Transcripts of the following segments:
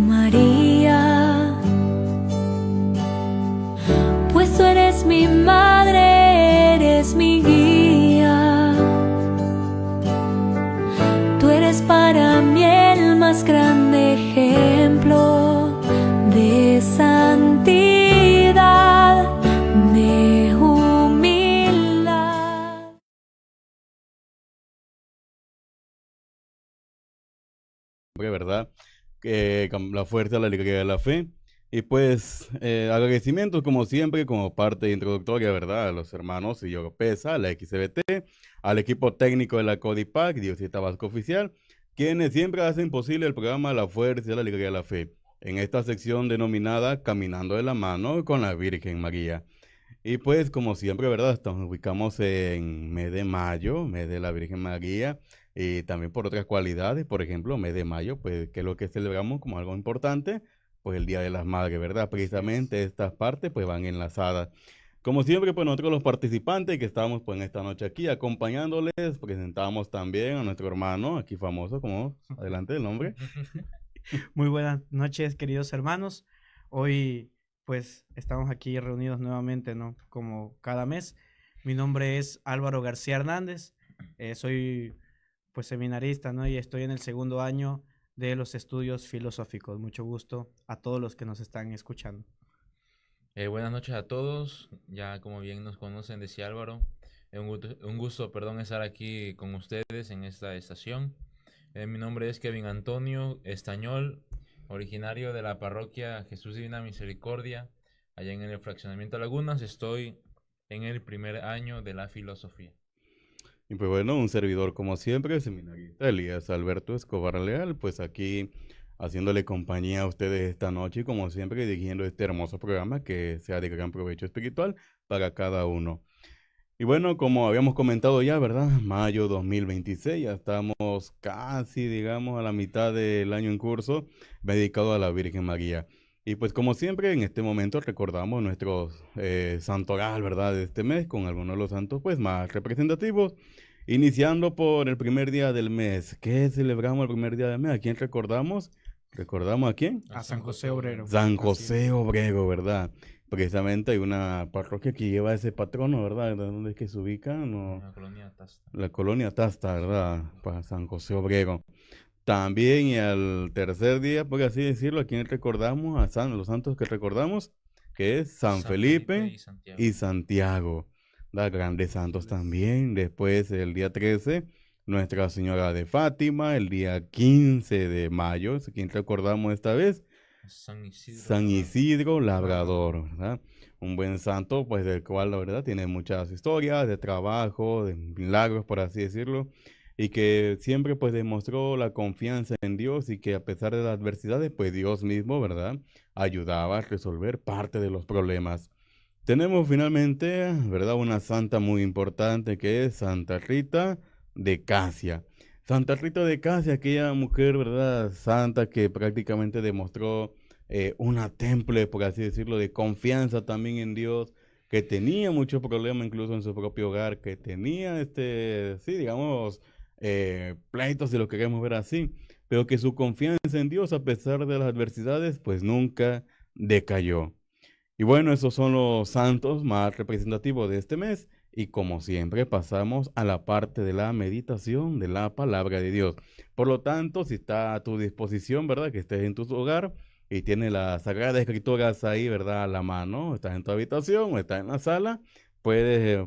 María, pues tú eres mi madre, eres mi guía. Tú eres para mí el más grande ejemplo de santidad, de humildad. ¿Verdad? La fuerza, la alegría de la fe. Y pues agradecimientos como siempre, como parte introductoria, ¿verdad? A los hermanos y Pesa, a la XBT, al equipo técnico de la Codipac, Diosita Vasco Oficial, quienes siempre hacen posible el programa La Fuerza y la Alegría de la Fe, en esta sección denominada Caminando de la Mano con la Virgen María. Y pues, como siempre, ¿verdad? Nos ubicamos en mes de mayo, mes de la Virgen María, y también por otras cualidades, por ejemplo, mes de mayo, pues, que es lo que celebramos como algo importante, pues el Día de las Madres, ¿verdad? Así es. Precisamente estas partes, pues, van enlazadas. Como siempre, pues, nosotros los participantes que estamos, pues, en esta noche aquí acompañándoles, presentamos también a nuestro hermano, aquí famoso, como, adelante el nombre. Muy buenas noches, queridos hermanos. Hoy, pues, estamos aquí reunidos nuevamente, ¿no? Como cada mes. Mi nombre es Álvaro García Hernández. Soy, pues, seminarista, ¿no? Y estoy en el segundo año de los estudios filosóficos. Mucho gusto a todos los que nos están escuchando. Buenas noches a todos. Ya como bien nos conocen, decía Álvaro, un gusto, perdón, estar aquí con ustedes en esta estación. Mi nombre es Kevin Antonio Estañol, originario de la parroquia Jesús Divina Misericordia, allá en el fraccionamiento Lagunas. Estoy en el primer año de la filosofía. Y pues bueno, un servidor como siempre, seminarista Elías Alberto Escobar Leal, pues aquí haciéndole compañía a ustedes esta noche y como siempre dirigiendo este hermoso programa que sea de gran provecho espiritual para cada uno. Y bueno, como habíamos comentado ya, ¿verdad? Mayo 2026, ya estamos casi, digamos, a la mitad del año en curso dedicado a la Virgen María. Y pues como siempre, en este momento recordamos nuestro santoral, ¿verdad? De este mes, con algunos de los santos pues más representativos. Iniciando por el primer día del mes. ¿Qué celebramos el primer día del mes? ¿A quién recordamos? ¿Recordamos a quién? A San José Obrero. San Así José es. Obrero, ¿verdad? Precisamente hay una parroquia que lleva ese patrono, ¿verdad? ¿De dónde es que se ubica? No, La colonia Tasta. la colonia Tasta, ¿verdad? Para San José Obrero. También y al tercer día, por así decirlo, ¿a quién recordamos? Los santos que recordamos, que es San San Felipe Felipe y Santiago. y Santiago. Los grandes santos Así es. también. Después, el día 13, Nuestra Señora de Fátima. El día 15 de mayo, ¿quién recordamos esta vez? San Isidro San Labrador. Isidro Labrador. Labrador, ¿verdad? Un buen santo, pues del cual la verdad tiene muchas historias de trabajo, de milagros, por así decirlo, y que siempre pues demostró la confianza en Dios y que a pesar de las adversidades, pues Dios mismo, ¿verdad? Ayudaba a resolver parte de los problemas. Tenemos finalmente, ¿verdad? Una santa muy importante que es Santa Rita de Casia. Santa Rita de Casia, aquella mujer, ¿verdad? Santa que prácticamente demostró una temple, por así decirlo, de confianza también en Dios, que tenía muchos problemas incluso en su propio hogar, que tenía, sí, digamos, pleitos si lo queremos ver así, pero que su confianza en Dios, a pesar de las adversidades, pues nunca decayó. Y bueno, esos son los santos más representativos de este mes. Y como siempre, pasamos a la parte de la meditación de la palabra de Dios. Por lo tanto, si está a tu disposición, ¿verdad? Que estés en tu hogar y tienes las Sagradas Escrituras ahí, ¿verdad? A la mano, estás en tu habitación o estás en la sala, puedes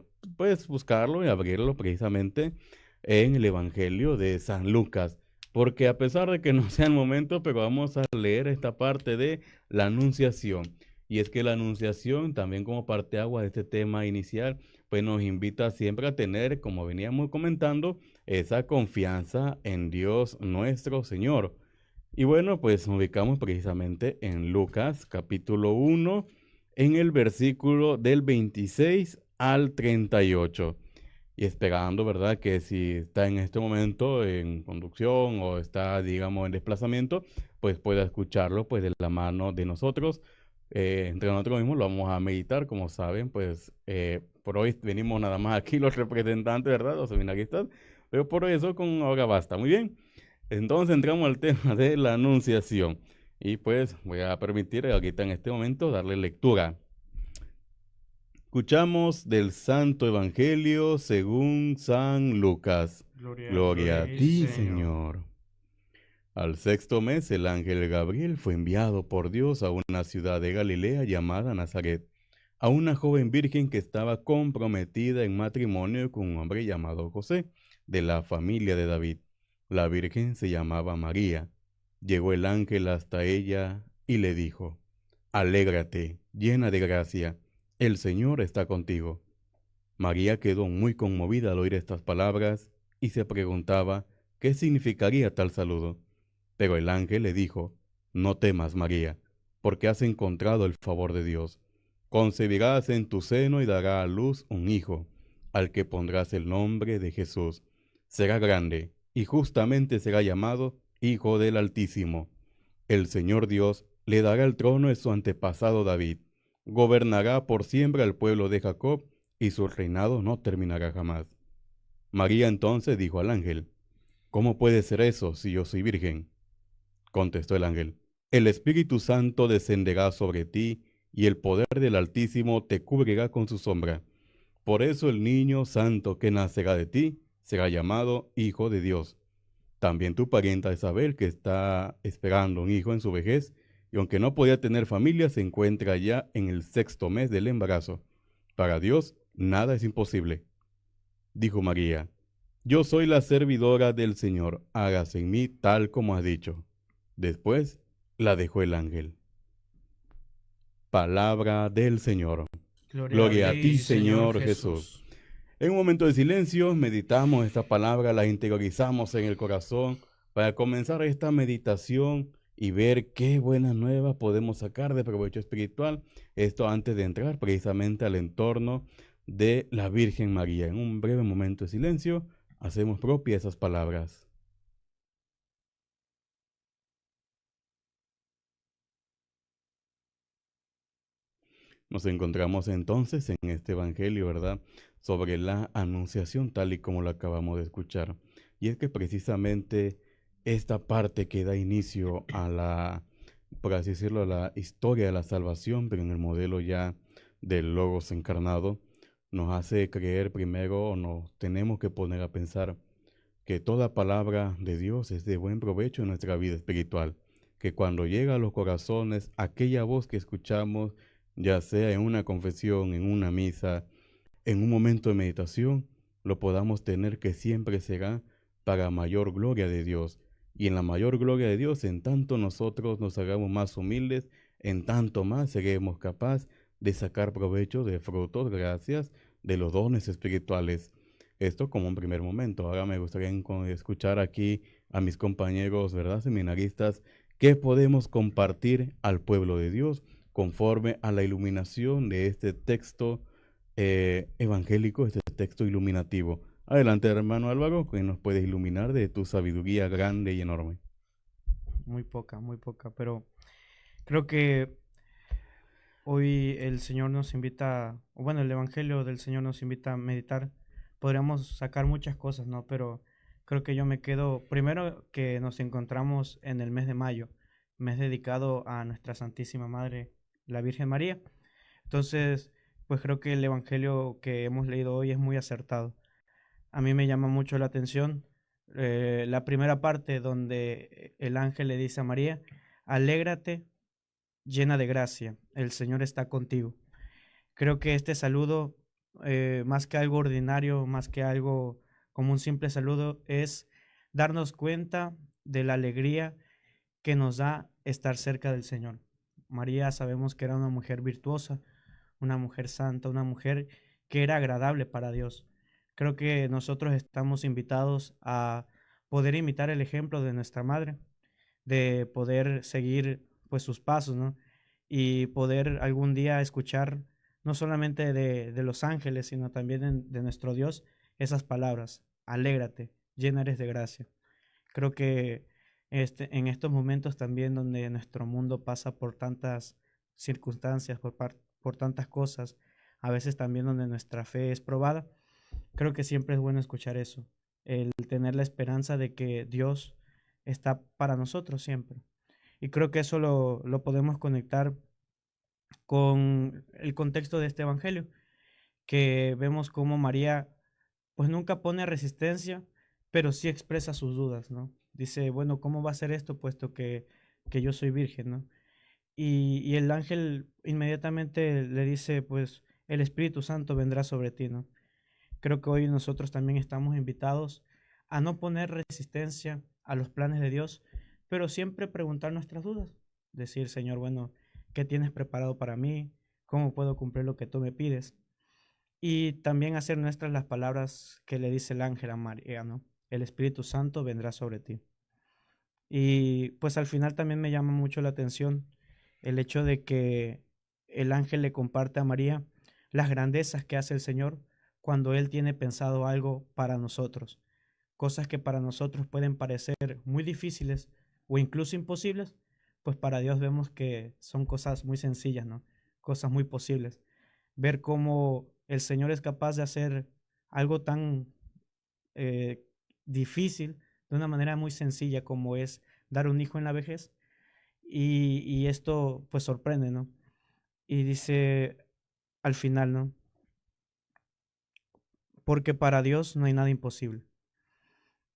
buscarlo y abrirlo precisamente en el Evangelio de San Lucas. Porque a pesar de que no sea el momento, pero vamos a leer esta parte de la Anunciación. Y es que la anunciación, también como parte agua de este tema inicial, pues nos invita siempre a tener, como veníamos comentando, esa confianza en Dios nuestro Señor. Y bueno, pues nos ubicamos precisamente en Lucas capítulo 1, en el versículo del 26 al 38. Y esperando, ¿verdad? Que si está en este momento en conducción o está, digamos, en desplazamiento, pues pueda escucharlo pues de la mano de nosotros. Entre nosotros mismos lo vamos a meditar, como saben, pues por hoy venimos nada más aquí los representantes, ¿verdad? Los seminaristas, pero por eso con ahora basta. Muy bien. Entonces entramos al tema de la anunciación. Y pues voy a permitir ahorita en este momento darle lectura. Escuchamos del Santo Evangelio según San Lucas. Gloria a ti, Señor. Al sexto mes, el ángel Gabriel fue enviado por Dios a una ciudad de Galilea llamada Nazaret, a una joven virgen que estaba comprometida en matrimonio con un hombre llamado José, de la familia de David. La virgen se llamaba María. Llegó el ángel hasta ella y le dijo: Alégrate, llena de gracia, el Señor está contigo. María quedó muy conmovida al oír estas palabras y se preguntaba qué significaría tal saludo. Pero el ángel le dijo: No temas, María, porque has encontrado el favor de Dios. Concebirás en tu seno y darás a luz un hijo, al que pondrás el nombre de Jesús. Será grande, y justamente será llamado Hijo del Altísimo. El Señor Dios le dará el trono de su antepasado David. Gobernará por siempre al pueblo de Jacob, y su reinado no terminará jamás. María entonces dijo al ángel: ¿Cómo puede ser eso si yo soy virgen? Contestó el ángel: El Espíritu Santo descenderá sobre ti, y el poder del Altísimo te cubrirá con su sombra. Por eso el niño santo que nacerá de ti será llamado Hijo de Dios. También tu parienta Isabel, que está esperando un hijo en su vejez, y aunque no podía tener familia, se encuentra ya en el sexto mes del embarazo. Para Dios nada es imposible. Dijo María: Yo soy la servidora del Señor, hágase en mí tal como has dicho. Después la dejó el ángel. Palabra del Señor. Gloria a ti, Señor Jesús. En un momento de silencio, meditamos esta palabra, la interiorizamos en el corazón para comenzar esta meditación y ver qué buenas nuevas podemos sacar de provecho espiritual. Esto antes de entrar precisamente al entorno de la Virgen María. En un breve momento de silencio, hacemos propias esas palabras. Nos encontramos entonces en este evangelio, ¿verdad?, sobre la anunciación tal y como lo acabamos de escuchar. Y es que precisamente esta parte que da inicio a la, por así decirlo, a la historia de la salvación, pero en el modelo ya del Logos encarnado, nos hace creer primero, o nos tenemos que poner a pensar que toda palabra de Dios es de buen provecho en nuestra vida espiritual, que cuando llega a los corazones, aquella voz que escuchamos, ya sea en una confesión, en una misa, en un momento de meditación, lo podamos tener, que siempre será para mayor gloria de Dios. Y en la mayor gloria de Dios, en tanto nosotros nos hagamos más humildes, en tanto más seremos capaces de sacar provecho de frutos, gracias de los dones espirituales. Esto como un primer momento. Ahora me gustaría escuchar aquí a mis compañeros, ¿verdad?, seminaristas, qué podemos compartir al pueblo de Dios conforme a la iluminación de este texto evangélico, este texto iluminativo. Adelante, hermano Álvaro, que nos puedes iluminar de tu sabiduría grande y enorme. Muy poca, pero creo que hoy el Señor nos invita, o bueno, el Evangelio del Señor nos invita a meditar. Podríamos sacar muchas cosas, ¿no? Pero creo que yo me quedo, primero, que nos encontramos en el mes de mayo, mes dedicado a nuestra Santísima Madre, la Virgen María. Entonces, pues creo que el Evangelio que hemos leído hoy es muy acertado. A mí me llama mucho la atención la primera parte donde el ángel le dice a María: alégrate, llena de gracia, el Señor está contigo. Creo que este saludo, más que algo ordinario, más que algo como un simple saludo, es darnos cuenta de la alegría que nos da estar cerca del Señor. María, sabemos que era una mujer virtuosa, una mujer santa, una mujer que era agradable para Dios. Creo que nosotros estamos invitados a poder imitar el ejemplo de nuestra madre, de poder seguir pues sus pasos, ¿no? Y poder algún día escuchar no solamente de los ángeles, sino también de nuestro Dios, esas palabras: alégrate, llena eres de gracia. Creo que en estos momentos también donde nuestro mundo pasa por tantas circunstancias, por tantas cosas, a veces también donde nuestra fe es probada, creo que siempre es bueno escuchar eso, el tener la esperanza de que Dios está para nosotros siempre. Y creo que eso lo podemos conectar con el contexto de este evangelio, que vemos cómo María pues nunca pone resistencia, pero sí expresa sus dudas, ¿no? Dice, bueno, ¿cómo va a ser esto puesto que yo soy virgen, ¿no? Y el ángel inmediatamente le dice, pues el Espíritu Santo vendrá sobre ti, ¿no? Creo que hoy nosotros también estamos invitados a no poner resistencia a los planes de Dios, pero siempre preguntar nuestras dudas. Decir, Señor, bueno, ¿qué tienes preparado para mí? ¿Cómo puedo cumplir lo que tú me pides? Y también hacer nuestras las palabras que le dice el ángel a María, ¿no? El Espíritu Santo vendrá sobre ti. Y pues al final también me llama mucho la atención el hecho de que el ángel le comparte a María las grandezas que hace el Señor cuando Él tiene pensado algo para nosotros. Cosas que para nosotros pueden parecer muy difíciles o incluso imposibles, pues para Dios vemos que son cosas muy sencillas, ¿no? Cosas muy posibles. Ver cómo el Señor es capaz de hacer algo tan eh, difícil de una manera muy sencilla como es dar un hijo en la vejez. Y esto pues sorprende, ¿no? Y dice al final, ¿no? Porque para Dios no hay nada imposible.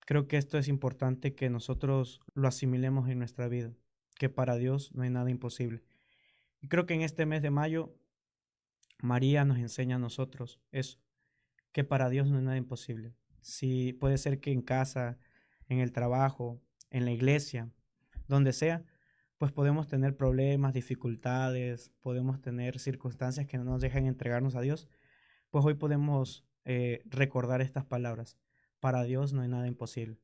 Creo que esto es importante que nosotros lo asimilemos en nuestra vida, que para Dios no hay nada imposible. Y creo que en este mes de mayo, María nos enseña a nosotros eso, que para Dios no hay nada imposible. Si puede ser que en casa, en el trabajo, en la iglesia, donde sea, pues podemos tener problemas, dificultades, podemos tener circunstancias que no nos dejan entregarnos a Dios, pues hoy podemos recordar estas palabras. Para Dios no hay nada imposible.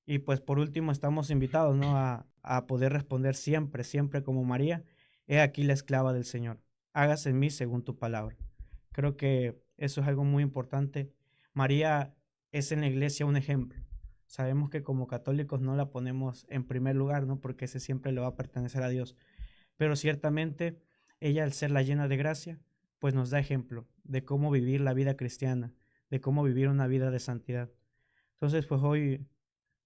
Y pues por último estamos invitados, ¿no? A poder responder siempre, siempre como María, he aquí la esclava del Señor, hágase en mí según tu palabra. Creo que eso es algo muy importante. María es en la iglesia un ejemplo. Sabemos que como católicos no la ponemos en primer lugar, ¿no? Porque ese siempre le va a pertenecer a Dios. Pero ciertamente ella, al ser la llena de gracia, pues nos da ejemplo de cómo vivir la vida cristiana, de cómo vivir una vida de santidad. Entonces, pues hoy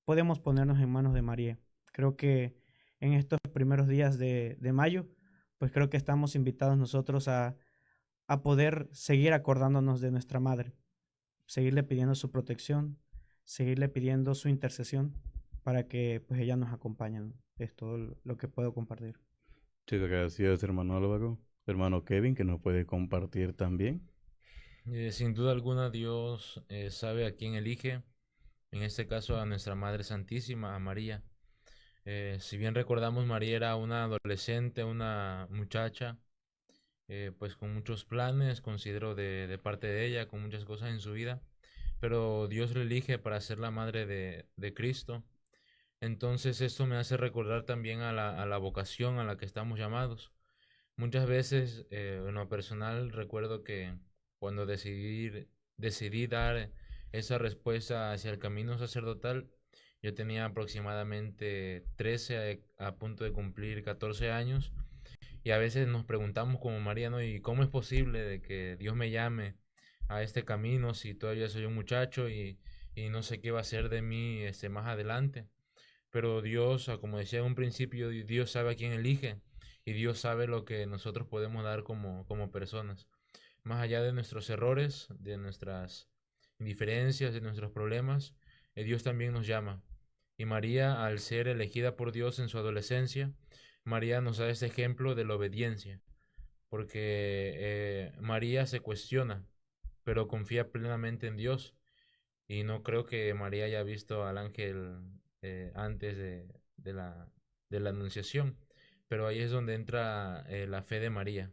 podemos ponernos en manos de María. Creo que en estos primeros días de mayo, pues creo que estamos invitados nosotros a poder seguir acordándonos de nuestra madre, seguirle pidiendo su protección, seguirle pidiendo su intercesión para que pues ella nos acompañe, ¿no? Es todo lo que puedo compartir. Muchas gracias, hermano Álvaro. Hermano Kevin, que nos puede compartir también. Sin duda alguna Dios sabe a quién elige, en este caso a nuestra Madre Santísima, a María. Si bien recordamos, María era una adolescente, una muchacha, pues con muchos planes, considero de parte de ella, con muchas cosas en su vida, pero Dios la elige para ser la madre de Cristo. Entonces esto me hace recordar también a la vocación a la que estamos llamados. Muchas veces, en lo personal, recuerdo que cuando decidí dar esa respuesta hacia el camino sacerdotal, yo tenía aproximadamente 13 a punto de cumplir 14 años, y a veces nos preguntamos como María, ¿no? ¿Y cómo es posible de que Dios me llame a este camino si todavía soy un muchacho y no sé qué va a ser de mí más adelante? Pero Dios, como decía en un principio, Dios sabe a quién elige y Dios sabe lo que nosotros podemos dar como personas. Más allá de nuestros errores, de nuestras indiferencias, de nuestros problemas, Dios también nos llama. Y María, al ser elegida por Dios en su adolescencia, María nos da este ejemplo de la obediencia, porque María se cuestiona, pero confía plenamente en Dios. Y no creo que María haya visto al ángel antes de la anunciación, pero ahí es donde entra la fe de María.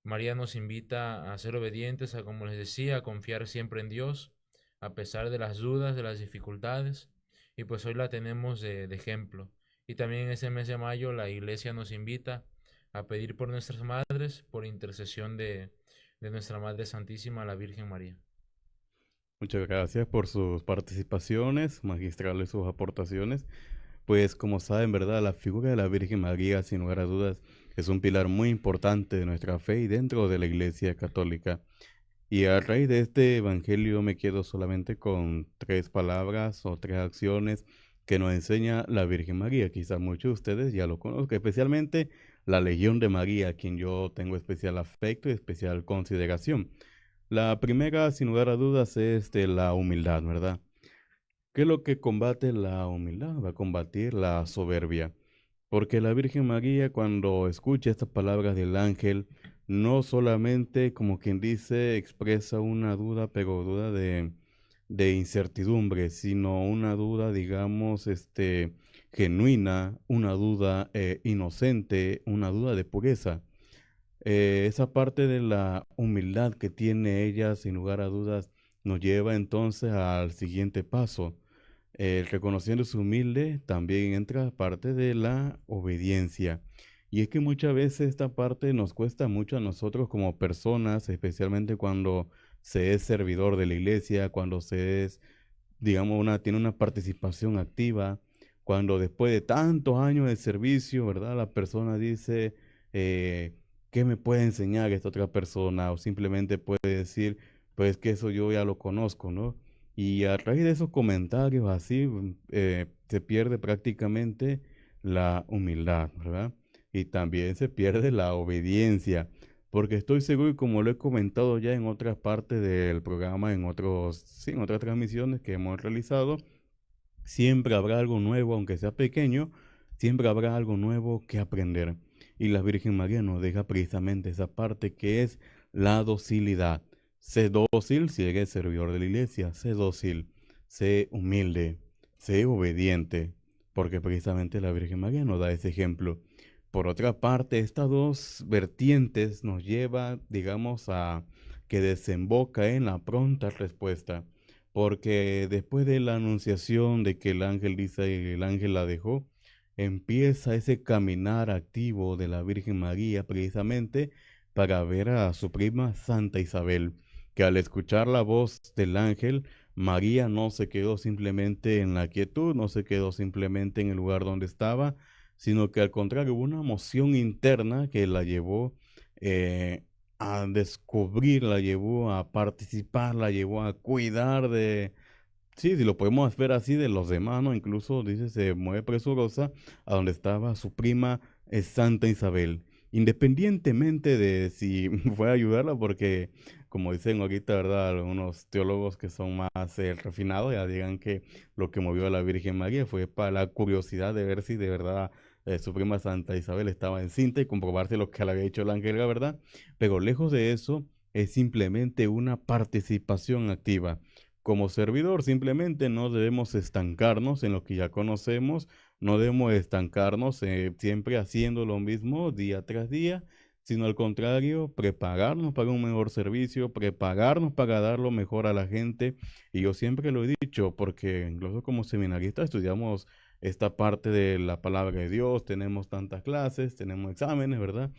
María nos invita a ser obedientes, a, como les decía, a confiar siempre en Dios, a pesar de las dudas, de las dificultades, y pues hoy la tenemos de ejemplo. Y también en ese mes de mayo la iglesia nos invita a pedir por nuestras madres, por intercesión de nuestra Madre Santísima, la Virgen María. Muchas gracias por sus participaciones, magistrales sus aportaciones. Pues como saben, ¿verdad? La figura de la Virgen María, sin lugar a dudas, es un pilar muy importante de nuestra fe y dentro de la Iglesia Católica. Y a raíz de este evangelio me quedo solamente con 3 palabras o 3 acciones que nos enseña la Virgen María. Quizás muchos de ustedes ya lo conozcan, especialmente la Legión de María, a quien yo tengo especial afecto y especial consideración. La primera, sin lugar a dudas, es de la humildad, ¿verdad? ¿Qué es lo que combate la humildad? Va a combatir la soberbia. Porque la Virgen María, cuando escucha estas palabras del ángel, no solamente, como quien dice, expresa una duda, pero duda de incertidumbre, sino una duda, digamos, genuina, una duda inocente, una duda de pureza. Esa parte de la humildad que tiene ella, sin lugar a dudas, nos lleva entonces al siguiente paso. Reconociéndose humilde, también entra parte de la obediencia. Y es que muchas veces esta parte nos cuesta mucho a nosotros como personas, especialmente cuando se es servidor de la iglesia, cuando se es, digamos, tiene una participación activa, cuando después de tantos años de servicio, ¿verdad? La persona dice, eh, ¿qué me puede enseñar esta otra persona? O simplemente puede decir, pues que eso yo ya lo conozco, ¿no? Y a raíz de esos comentarios así, se pierde prácticamente la humildad, ¿verdad? Y también se pierde la obediencia, porque estoy seguro, y como lo he comentado ya en otras partes del programa, sí, en otras transmisiones que hemos realizado, siempre habrá algo nuevo, aunque sea pequeño, siempre habrá algo nuevo que aprender. Y la Virgen María nos deja precisamente esa parte que es la docilidad. Sé dócil si eres servidor de la iglesia, sé dócil, sé humilde, sé obediente, porque precisamente la Virgen María nos da ese ejemplo. Por otra parte, estas dos vertientes nos lleva, digamos, a que desemboca en la pronta respuesta, porque después de la anunciación de que el ángel dice y el ángel la dejó, empieza ese caminar activo de la Virgen María precisamente para ver a su prima Santa Isabel, que al escuchar la voz del ángel, María no se quedó simplemente en la quietud, no se quedó simplemente en el lugar donde estaba, sino que al contrario hubo una emoción interna que la llevó a descubrir, la llevó a participar, la llevó a cuidar de, sí, si lo podemos ver así, de los demás, ¿no? Incluso dice, se mueve presurosa a donde estaba su prima Santa Isabel, independientemente de si fue a ayudarla, porque como dicen ahorita, ¿verdad? Algunos teólogos que son más refinados ya digan que lo que movió a la Virgen María fue para la curiosidad de ver si de verdad su prima Santa Isabel estaba encinta y comprobarse lo que le había dicho el ángel, la verdad. Pero lejos de eso, es simplemente una participación activa. Como servidor, simplemente no debemos estancarnos en lo que ya conocemos, no debemos estancarnos siempre haciendo lo mismo día tras día, sino al contrario, prepararnos para un mejor servicio, prepararnos para dar lo mejor a la gente. Y yo siempre lo he dicho, porque incluso como seminarista estudiamos esta parte de la palabra de Dios, tenemos tantas clases, tenemos exámenes, ¿verdad?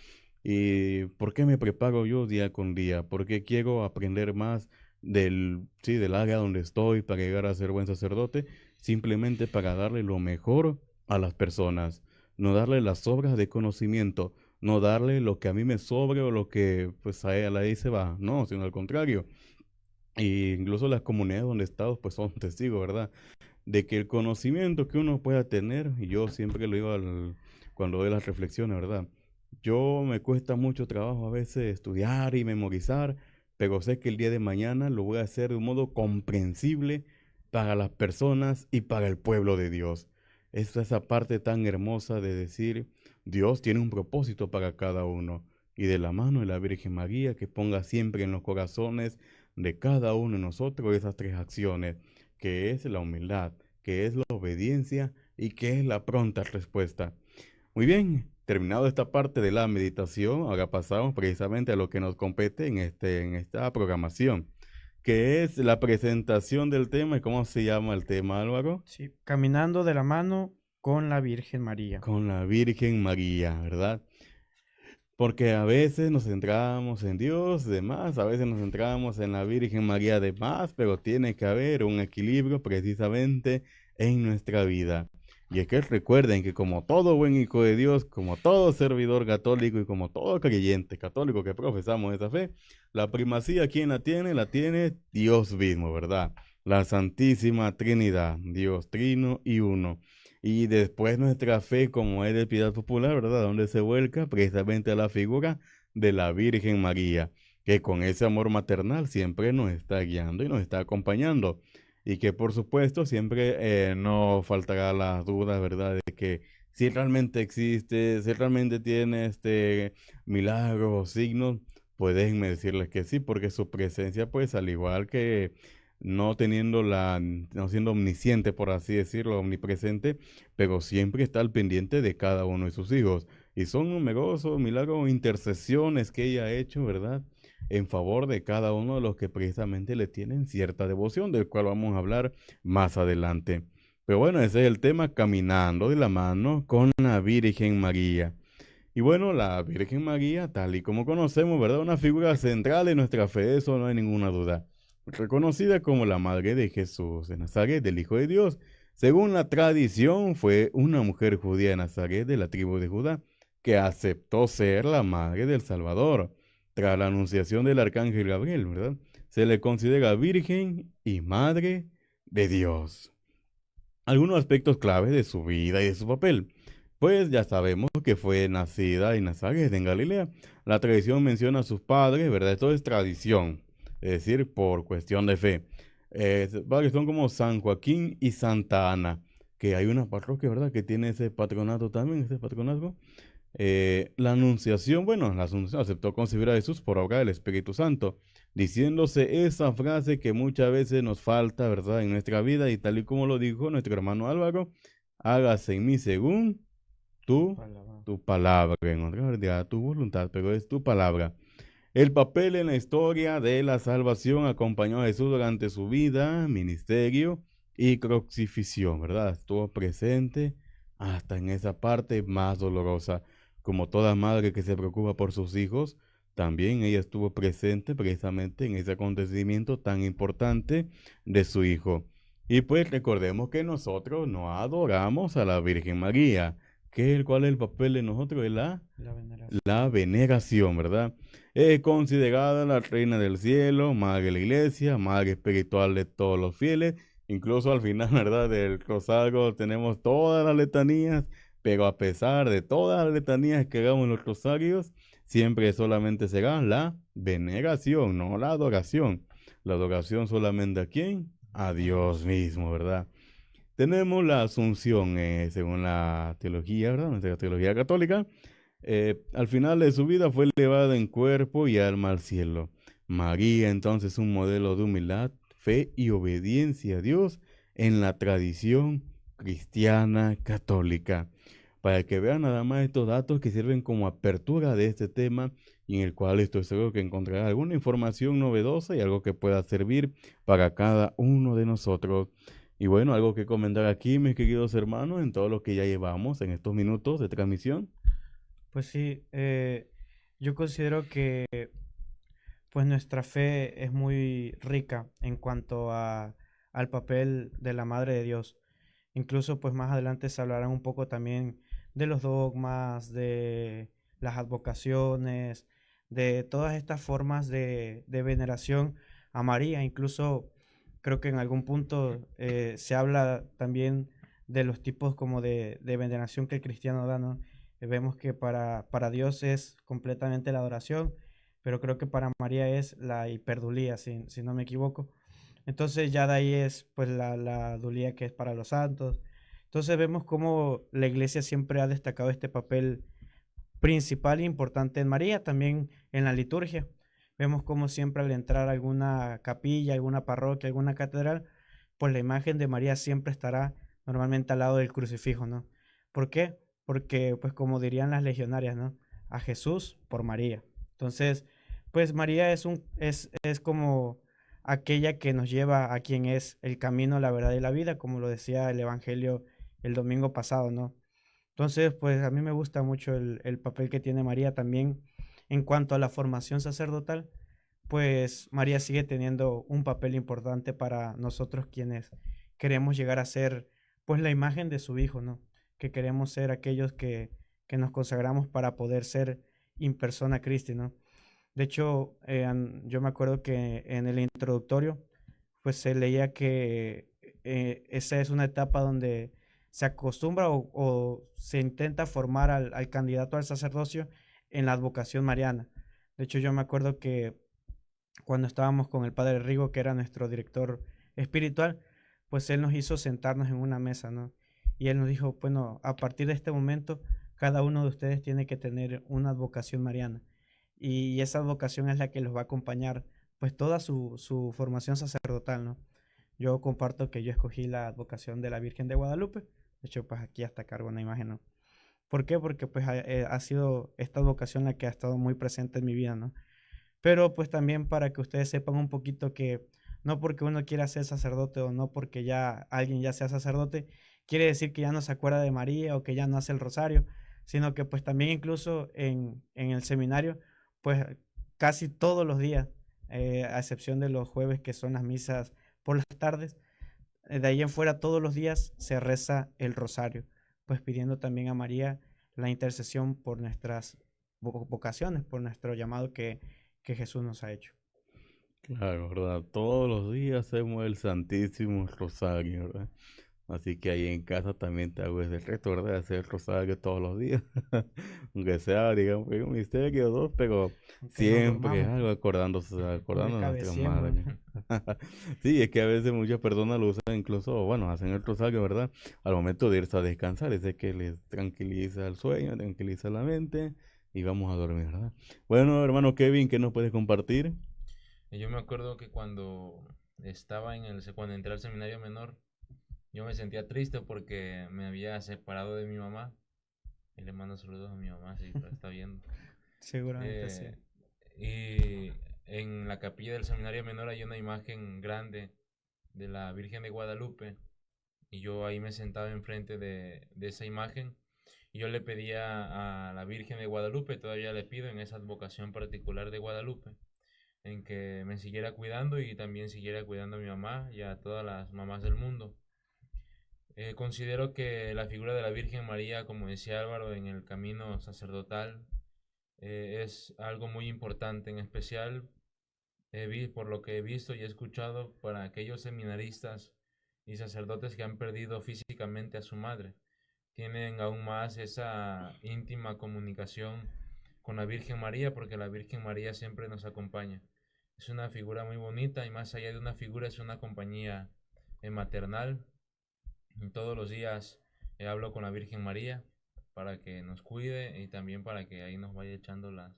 ¿Y por qué me preparo yo día con día? Porque quiero aprender más sí, del área donde estoy para llegar a ser buen sacerdote, simplemente para darle lo mejor a las personas, no darle las sobras de conocimiento, no darle lo que a mí me sobre o lo que pues a ella ahí se va, no, sino al contrario. Y incluso las comunidades donde he estado pues son testigos, ¿verdad? De que el conocimiento que uno pueda tener, y yo siempre lo digo cuando doy las reflexiones, ¿verdad? Yo me cuesta mucho trabajo a veces estudiar y memorizar, pero sé que el día de mañana lo voy a hacer de un modo comprensible para las personas y para el pueblo de Dios. Es esa parte tan hermosa de decir, Dios tiene un propósito para cada uno, y de la mano de la Virgen María que ponga siempre en los corazones de cada uno de nosotros esas tres acciones, que es la humildad, que es la obediencia y que es la pronta respuesta. Muy bien, terminado esta parte de la meditación, ahora pasamos precisamente a lo que nos compete en esta programación, que es la presentación del tema. ¿Y cómo se llama el tema, Álvaro? Sí, caminando de la mano con la Virgen María. Con la Virgen María, ¿verdad? Porque a veces nos centramos en Dios de más, a veces nos centramos en la Virgen María de más, pero tiene que haber un equilibrio precisamente en nuestra vida. Y es que recuerden que como todo buen hijo de Dios, como todo servidor católico y como todo creyente católico que profesamos esa fe, la primacía, ¿quién la tiene? La tiene Dios mismo, ¿verdad? la Santísima Trinidad, Dios Trino y Uno. Y después nuestra fe, como es de piedad popular, ¿verdad? Donde se vuelca precisamente a la figura de la Virgen María, que con ese amor maternal siempre nos está guiando y nos está acompañando. Y que por supuesto siempre no faltará la duda, ¿verdad? De que si realmente existe, si realmente tiene milagros o signos, pues déjenme decirles que sí, porque su presencia, pues al igual que no siendo omnisciente, por así decirlo, omnipresente, pero siempre está al pendiente de cada uno de sus hijos. Y son numerosos milagros, intercesiones que ella ha hecho, ¿verdad? En favor de cada uno de los que precisamente le tienen cierta devoción, del cual vamos a hablar más adelante. Pero bueno, ese es el tema, caminando de la mano con la Virgen María. Y bueno, la Virgen María, tal y como conocemos, ¿verdad? Una figura central de nuestra fe, de eso no hay ninguna duda. Reconocida como la madre de Jesús de Nazaret, del Hijo de Dios. Según la tradición, fue una mujer judía de Nazaret, de la tribu de Judá, que aceptó ser la madre del Salvador. Tras la anunciación del arcángel Gabriel, ¿verdad? Se le considera virgen y madre de Dios. Algunos aspectos claves de su vida y de su papel. Pues ya sabemos que fue nacida en Nazaret, en Galilea. La tradición menciona a sus padres, ¿verdad? Esto es tradición, es decir, por cuestión de fe. Sus padres son como San Joaquín y Santa Ana, que hay una parroquia, ¿verdad? Que tiene ese patronato también, ese patronazgo. La Anunciación, bueno, la Asunción aceptó concebir a Jesús por obra del Espíritu Santo, diciéndose esa frase que muchas veces nos falta, ¿verdad? En nuestra vida, y tal y como lo dijo nuestro hermano Álvaro, hágase en mí según tu, tu palabra, en otra verdad, tu voluntad, pero es tu palabra. El papel en la historia de la salvación acompañó a Jesús durante su vida, ministerio y crucifixión, ¿verdad? Estuvo presente hasta en esa parte más dolorosa. Como toda madre que se preocupa por sus hijos, también ella estuvo presente precisamente en ese acontecimiento tan importante de su hijo. Y pues recordemos que nosotros no adoramos a la Virgen María. ¿Cuál es el papel de nosotros? De La veneración. la veneración, ¿verdad? Es considerada la reina del cielo, madre de la iglesia, madre espiritual de todos los fieles. Incluso al final, ¿verdad? Del rosario tenemos todas las letanías, pero a pesar de todas las letanías que hagamos en los rosarios, siempre solamente será la veneración, no la adoración. La adoración solamente a quién? A Dios mismo, ¿verdad? Tenemos la Asunción, según la teología, ¿verdad? Nuestra teología católica. Al final de su vida fue elevada en cuerpo y alma al cielo. María, entonces, un modelo de humildad, fe y obediencia a Dios en la tradición cristiana católica. Para que vean nada más estos datos que sirven como apertura de este tema y en el cual estoy seguro que encontrará alguna información novedosa y algo que pueda servir para cada uno de nosotros. Y bueno, algo que comentar aquí, mis queridos hermanos, en todo lo que ya llevamos en estos minutos de transmisión. Pues sí, yo considero que pues nuestra fe es muy rica en cuanto al papel de la Madre de Dios. Incluso pues más adelante se hablará un poco también de los dogmas, de las advocaciones, de todas estas formas de veneración a María. Incluso creo que en algún punto se habla también de los tipos como de veneración que el cristiano da, ¿no? Vemos que para Dios es completamente la adoración, pero creo que para María es la hiperdulía, si no me equivoco. Entonces ya de ahí es pues la dulía que es para los santos. Entonces vemos cómo la iglesia siempre ha destacado este papel principal e importante en María, también en la liturgia. Vemos cómo siempre al entrar a alguna capilla, alguna parroquia, alguna catedral, pues la imagen de María siempre estará normalmente al lado del crucifijo, ¿no? ¿Por qué? Porque, pues como dirían las legionarias, ¿no? A Jesús por María. Entonces, pues María es como aquella que nos lleva a quien es el camino, la verdad y la vida, como lo decía el Evangelio el domingo pasado, ¿no? Entonces, pues a mí me gusta mucho el papel que tiene María también en cuanto a la formación sacerdotal, pues María sigue teniendo un papel importante para nosotros quienes queremos llegar a ser pues la imagen de su hijo, ¿no? Que queremos ser aquellos que nos consagramos para poder ser in persona Christi, ¿no? De hecho, yo me acuerdo que en el introductorio pues se leía que esa es una etapa donde se acostumbra o se intenta formar al candidato al sacerdocio en la advocación mariana. De hecho, yo me acuerdo que cuando estábamos con el padre Rigo, que era nuestro director espiritual, pues él nos hizo sentarnos en una mesa, ¿no? Y él nos dijo, bueno, a partir de este momento, cada uno de ustedes tiene que tener una advocación mariana. Y esa advocación es la que los va a acompañar, pues toda su formación sacerdotal, ¿no? Yo comparto que yo escogí la advocación de la Virgen de Guadalupe. De hecho, pues aquí hasta cargo una imagen, ¿no? ¿Por qué? Porque pues ha sido esta advocación la que ha estado muy presente en mi vida, ¿no? Pero pues también para que ustedes sepan un poquito que no porque uno quiera ser sacerdote o no porque ya alguien ya sea sacerdote, quiere decir que ya no se acuerda de María o que ya no hace el rosario, sino que pues también incluso en el seminario, pues casi todos los días, a excepción de los jueves que son las misas por las tardes, de ahí en fuera todos los días se reza el rosario, pues pidiendo también a María la intercesión por nuestras vocaciones, por nuestro llamado que Jesús nos ha hecho. Claro, ¿verdad? Todos los días hacemos el Santísimo Rosario, ¿verdad? Así que ahí en casa también te hago ese reto, ¿verdad? De hacer el rosario todos los días. Aunque sea, digamos, un misterio o dos, pero siempre algo acordándose de nuestra madre. Sí, es que a veces muchas personas lo usan incluso, bueno, hacen el rosario, ¿verdad? Al momento de irse a descansar, ese que les tranquiliza el sueño, tranquiliza la mente y vamos a dormir, ¿verdad? Bueno, hermano Kevin, ¿qué nos puedes compartir? Yo me acuerdo que cuando cuando entré al seminario menor, yo me sentía triste porque me había separado de mi mamá. Y le mando saludos a mi mamá, si lo está viendo. Seguramente sí. Y en la capilla del seminario menor hay una imagen grande de la Virgen de Guadalupe. Y yo ahí me sentaba enfrente de esa imagen. Y yo le pedía a la Virgen de Guadalupe, todavía le pido en esa advocación particular de Guadalupe, en que me siguiera cuidando y también siguiera cuidando a mi mamá y a todas las mamás del mundo. Considero que la figura de la Virgen María, como decía Álvaro, en el camino sacerdotal es algo muy importante, en especial por lo que he visto y he escuchado para aquellos seminaristas y sacerdotes que han perdido físicamente a su madre. Tienen aún más esa íntima comunicación con la Virgen María, porque la Virgen María siempre nos acompaña. Es una figura muy bonita y más allá de una figura es una compañía maternal. Todos los días hablo con la Virgen María para que nos cuide y también para que ahí nos vaya echando las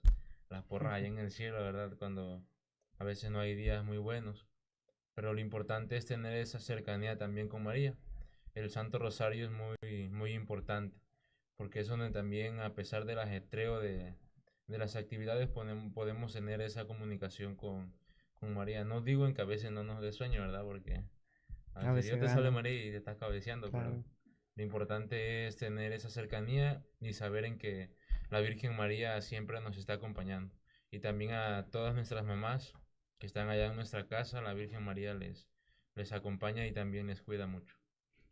porras allá en el cielo, ¿verdad? Cuando a veces no hay días muy buenos. Pero lo importante es tener esa cercanía también con María. El Santo Rosario es muy, muy importante porque es donde también, a pesar del ajetreo de las actividades, podemos tener esa comunicación con María. No digo en que a veces no nos dé sueño, ¿verdad? Porque a veces yo te sale María y te estás cabeceando, claro. Pero lo importante es tener esa cercanía y saber en que la Virgen María siempre nos está acompañando. Y también a todas nuestras mamás que están allá en nuestra casa, la Virgen María les acompaña y también les cuida mucho.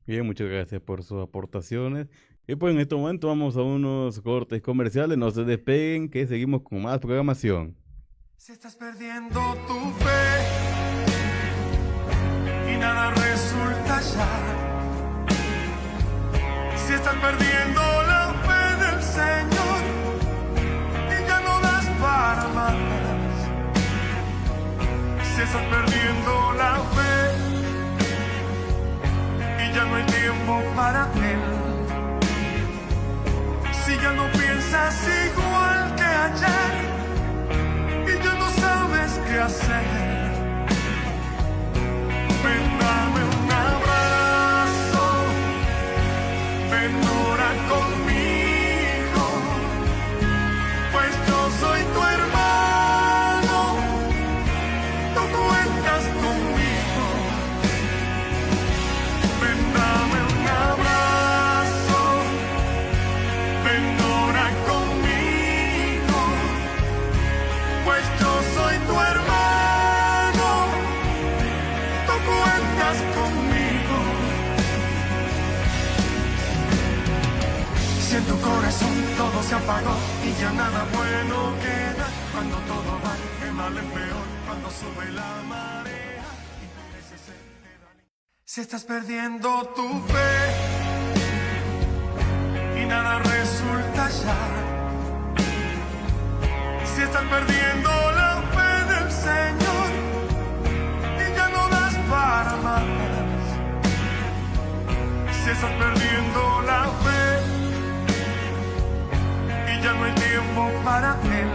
Bien, muchas gracias por sus aportaciones. Y pues en este momento vamos a unos cortes comerciales. No se despeguen, que seguimos con más programación. Si estás perdiendo tu fe y nada resulta ya, si estás perdiendo la fe del Señor y ya no das para más, si estás perdiendo la fe y ya no hay tiempo para Él, si ya no piensas igual que ayer y ya no sabes qué hacer, ven, dame un abrazo, ven, ora conmigo, pues yo soy tu hermano, tú cuentas conmigo, ven, dame un abrazo, ven, ora conmigo, pues yo soy tu hermano, tú cuentas conmigo. Si en tu corazón todo se apagó y ya nada bueno queda, cuando todo va de mal en peor, cuando sube la marea y parece ser Si estás perdiendo tu fe y nada resulta ya, si estás perdiendo la fe del Señor y ya no das para más, si estás perdiendo la fe y ya no hay tiempo para Él,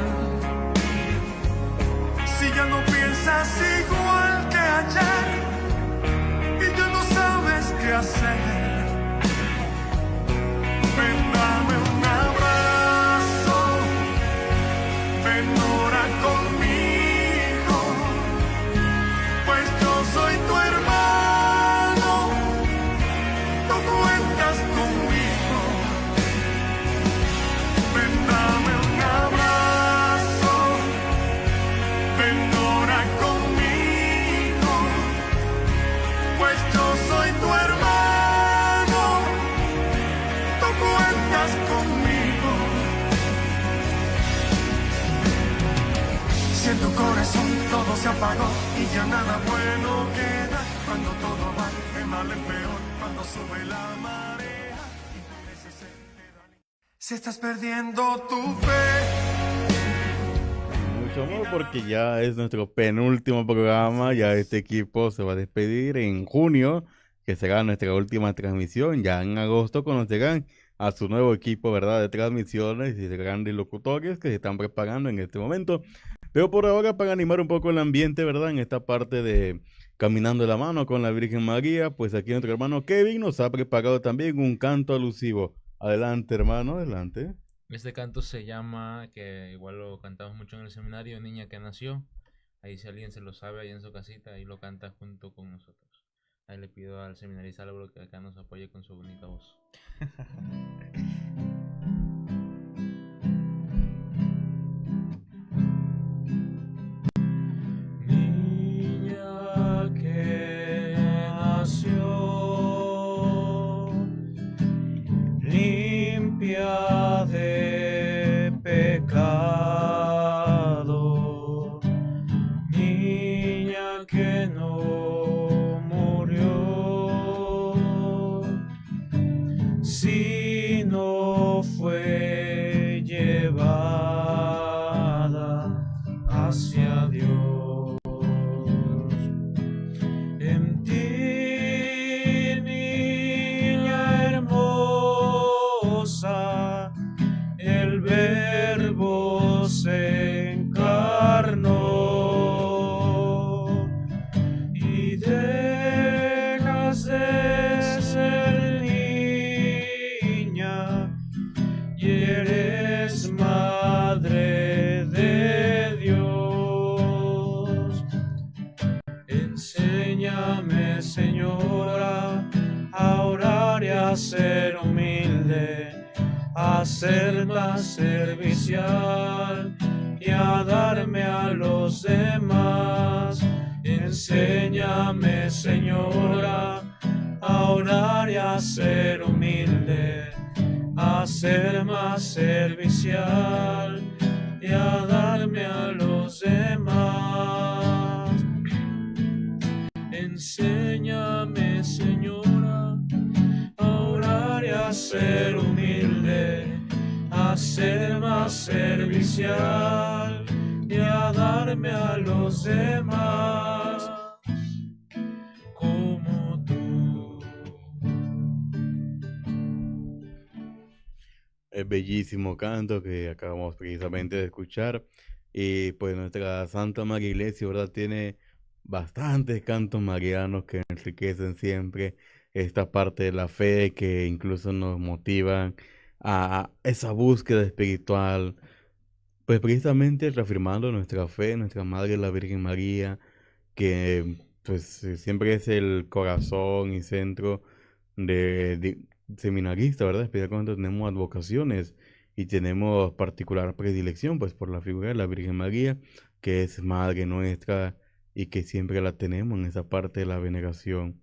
si ya no piensas igual que ayer y ya no sabes qué hacer, ven, dame un abrazo, ven, ora conmigo, pues yo soy tu hermano, tú cuentas conmigo, ven, dame un abrazo, ven, ora conmigo, pues yo soy tu hermano, tú cuentas conmigo. Si en tu corazón todo se apagó y ya nada bueno queda, cuando todo va de mal en peor, cuando sube la marea y parece ser que si estás perdiendo tu fe. Mucho amor porque ya es nuestro penúltimo programa, ya este equipo se va a despedir en junio, que será nuestra última transmisión, ya en agosto conocerán a su nuevo equipo, ¿verdad?, de transmisiones y de grandes locutores que se están preparando en este momento. Pero por ahora, para animar un poco el ambiente, ¿verdad?, en esta parte de Caminando de la Mano con la Virgen María, pues aquí nuestro hermano Kevin nos ha preparado también un canto alusivo. Adelante, hermano, adelante. Este canto se llama, que igual lo cantamos mucho en el seminario, Niña que nació. Ahí si alguien se lo sabe ahí en su casita, ahí lo canta junto con nosotros. Ahí le pido al seminarista Álvaro que acá nos apoye con su bonita voz. Niña que nació, limpia de pecado, niña que no murió, sino fue llevada hacia Dios. En ti, niña hermosa, el Verbo se encarnó y dejas de ser niña y eres madre de Dios. Enséñame, Señora, a orar y a ser humilde, a ser más servicial y a darme a los demás. Enséñame, Señora, a orar y a ser humilde, a ser más servicial y a darme a los demás. Enséñame, Señora, a orar y a ser humilde, a ser más servicial y a darme a los demás como tú. El bellísimo canto que acabamos precisamente de escuchar. Y pues nuestra Santa María Iglesia, ¿verdad?, tiene bastantes cantos marianos que enriquecen siempre esta parte de la fe, que incluso nos motivan a esa búsqueda espiritual, pues precisamente reafirmando nuestra fe, nuestra Madre la Virgen María, que pues siempre es el corazón y centro de seminarista, ¿verdad? Especialmente cuando tenemos advocaciones y tenemos particular predilección pues por la figura de la Virgen María, que es Madre nuestra y que siempre la tenemos en esa parte de la veneración.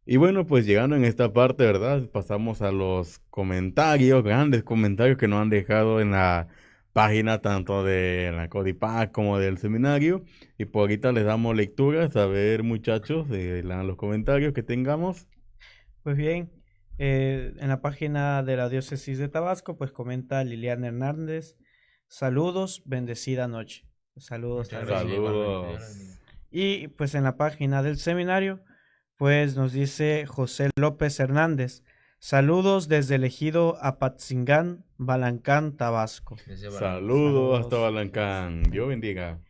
Y bueno, pues llegando en esta parte, ¿verdad?, pasamos a los comentarios, grandes comentarios que nos han dejado en la página tanto de la Codipac como del seminario. Y por ahorita les damos lecturas. A ver, muchachos, lean los comentarios que tengamos. Pues bien, en la página de la Diócesis de Tabasco, pues comenta Liliana Hernández, saludos, bendecida noche. Saludos Muchas también. gracias, igualmente, Dios Saludos. les bendiga. Y pues en la página del seminario, pues nos dice José López Hernández, saludos desde el ejido Apatzingán, Balancán, Tabasco. Desde Barajas. Saludos hasta Saludos. Balancán. Dios bendiga.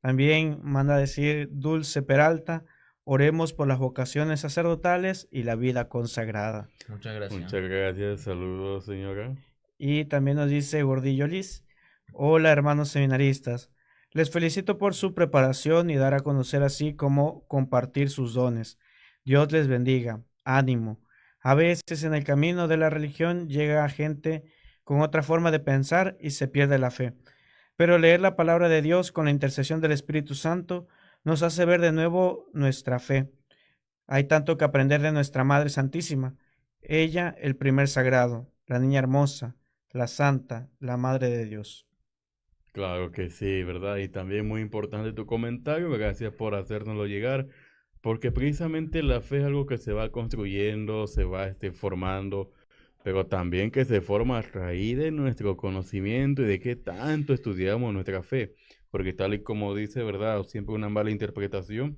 También manda a decir Dulce Peralta, oremos por las vocaciones sacerdotales y la vida consagrada. Muchas gracias. Muchas gracias. Saludos, señora. Y también nos dice Gordillo Liz, hola hermanos seminaristas, les felicito por su preparación y dar a conocer así como compartir sus dones. Dios les bendiga, ánimo. A veces en el camino de la religión llega gente con otra forma de pensar y se pierde la fe. Pero leer la palabra de Dios con la intercesión del Espíritu Santo nos hace ver de nuevo nuestra fe. Hay tanto que aprender de nuestra Madre Santísima. Ella, el primer sagrado, la niña hermosa, la santa, la Madre de Dios. Claro que sí, ¿verdad? Y también muy importante tu comentario. Gracias por hacérnoslo llegar. Porque precisamente la fe es algo que se va construyendo, se va formando, pero también que se forma a raíz de nuestro conocimiento y de qué tanto estudiamos nuestra fe. Porque tal y como dice, ¿verdad? Siempre una mala interpretación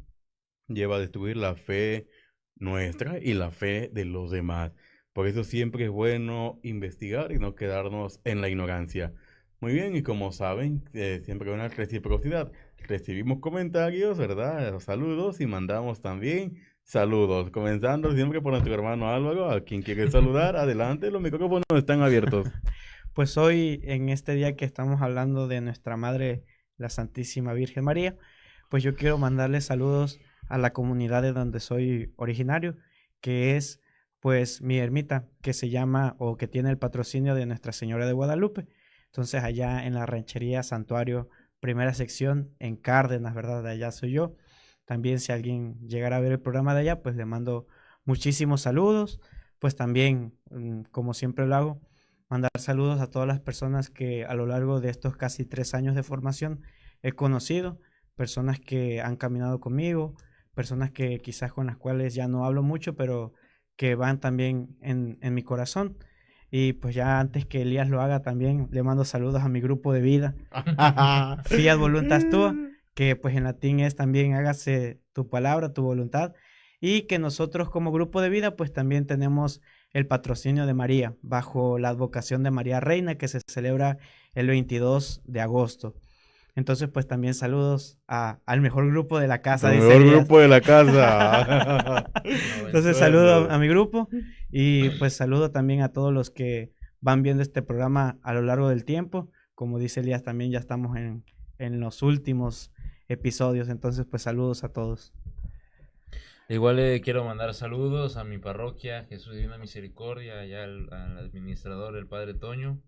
lleva a destruir la fe nuestra y la fe de los demás. Por eso siempre es bueno investigar y no quedarnos en la ignorancia. Muy bien, y como saben, siempre hay una reciprocidad. Recibimos comentarios, ¿verdad? Saludos y mandamos también saludos. Comenzando siempre por nuestro hermano Álvaro, a quien quiere saludar. Adelante, los micrófonos están abiertos. Pues hoy, en este día que estamos hablando de nuestra Madre, la Santísima Virgen María, pues yo quiero mandarle saludos a la comunidad de donde soy originario, que es pues mi ermita, que se llama o que tiene el patrocinio de Nuestra Señora de Guadalupe. Entonces allá en la ranchería Santuario, primera sección, en Cárdenas, ¿verdad? De allá soy yo. También si alguien llegara a ver el programa de allá, pues le mando muchísimos saludos. Pues también, como siempre lo hago, mandar saludos a todas las personas que a lo largo de estos casi 3 años de formación he conocido, personas que han caminado conmigo, personas que quizás con las cuales ya no hablo mucho, pero que van también en mi corazón. Y pues ya antes que Elías lo haga también, le mando saludos a mi grupo de vida, Fiat Voluntas Tua, que pues en latín es también hágase tu palabra, tu voluntad. Y que nosotros como grupo de vida pues también tenemos el patrocinio de María, bajo la advocación de María Reina, que se celebra el 22 de agosto. Entonces, pues también saludos al mejor grupo de la casa. El dice mejor Elías. grupo de la casa. Entonces saludo a mi grupo y pues saludo también a todos los que van viendo este programa a lo largo del tiempo. Como dice Elías, también ya estamos en los últimos episodios. Entonces, pues saludos a todos. Igual le quiero mandar saludos a mi parroquia, Jesús Divina Misericordia, allá al administrador, el Padre Toño,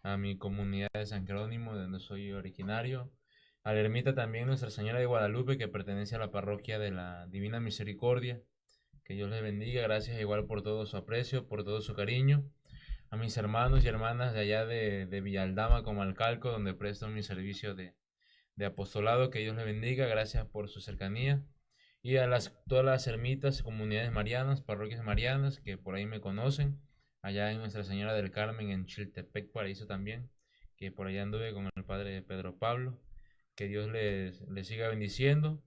a mi comunidad de San Jerónimo, de donde soy originario, a la ermita también Nuestra Señora de Guadalupe, que pertenece a la parroquia de la Divina Misericordia. Que Dios les bendiga, gracias igual por todo su aprecio, por todo su cariño. A mis hermanos y hermanas de allá de Villaldama, Comalcalco, donde presto mi servicio de apostolado, que Dios les bendiga, gracias por su cercanía. Y a todas las ermitas, comunidades marianas, parroquias marianas, que por ahí me conocen, allá en Nuestra Señora del Carmen, en Chiltepec, Paraíso también, que por allá anduve con el padre Pedro Pablo, que Dios les siga bendiciendo.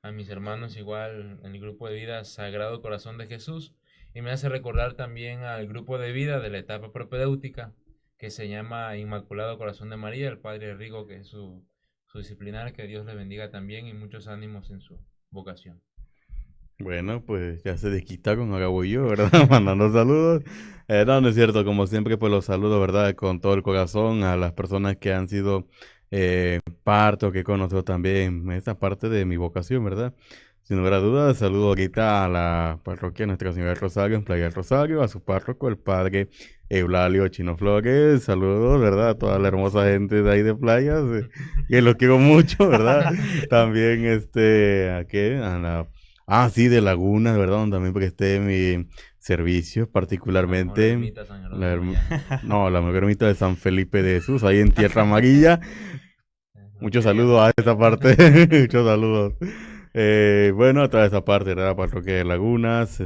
A mis hermanos igual en el grupo de vida Sagrado Corazón de Jesús, y me hace recordar también al grupo de vida de la etapa propedéutica, que se llama Inmaculado Corazón de María, el padre Rigo, que es su disciplinar, que Dios le bendiga también y muchos ánimos en su vocación. Bueno, pues ya se desquitaron, ahora voy yo, ¿verdad? Mandando saludos. No es cierto, como siempre, pues los saludo, ¿verdad? Con todo el corazón a las personas que han sido parte o que he conocido también esta parte de mi vocación, ¿verdad? Sin lugar a dudas, saludo ahorita a la parroquia Nuestra Señora del Rosario, en Playa del Rosario, a su párroco, el padre Eulalio Chino Flores. Saludos, ¿verdad? A toda la hermosa gente de ahí de Playas, que los quiero mucho, ¿verdad? También, Ah, sí, de Lagunas, ¿verdad? Donde también presté mi servicio, La particularmente ermita San la, Jerónimo erm- allá. no, la mejor ermita de San Felipe de Jesús, ahí en Tierra Amarilla. No Muchos quería saludos a mentir. esa parte, muchos saludos. Bueno, a toda esa parte, ¿verdad? Parroquia de Lagunas,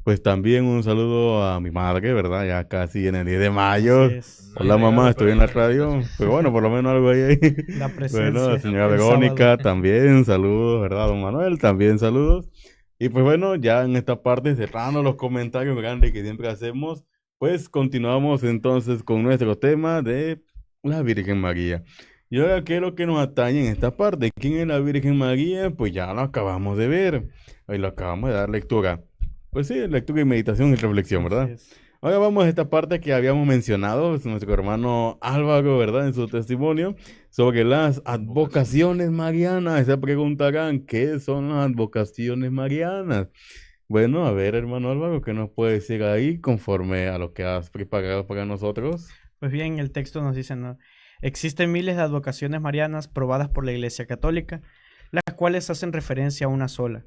pues también un saludo a mi madre, ¿verdad? Ya casi en el 10 de Así mayo. es. No he Hola mamá, llegado, pero estoy en hay la una radio. felicitación. Pero bueno, por lo menos algo ahí. La Bueno, la presencia señora el sábado. Verónica también, saludos, ¿verdad? Don Manuel también, saludos. Y pues bueno, ya en esta parte, cerrando los comentarios grandes que siempre hacemos, pues continuamos entonces con nuestro tema de la Virgen María. Y ahora, ¿qué es lo que nos atañe en esta parte? ¿Quién es la Virgen María? Pues ya lo acabamos de ver. Ahí lo acabamos de dar lectura. Pues sí, lectura y meditación y reflexión, Así ¿verdad? es. Ahora vamos a esta parte que habíamos mencionado, es nuestro hermano Álvaro, ¿verdad? En su testimonio sobre las advocaciones marianas. Se preguntarán, ¿qué son las advocaciones marianas? Bueno, a ver, hermano Álvaro, ¿qué nos puede decir ahí conforme a lo que has preparado para nosotros? Pues bien, el texto nos dice, ¿no? Existen miles de advocaciones marianas probadas por la Iglesia Católica, las cuales hacen referencia a una sola,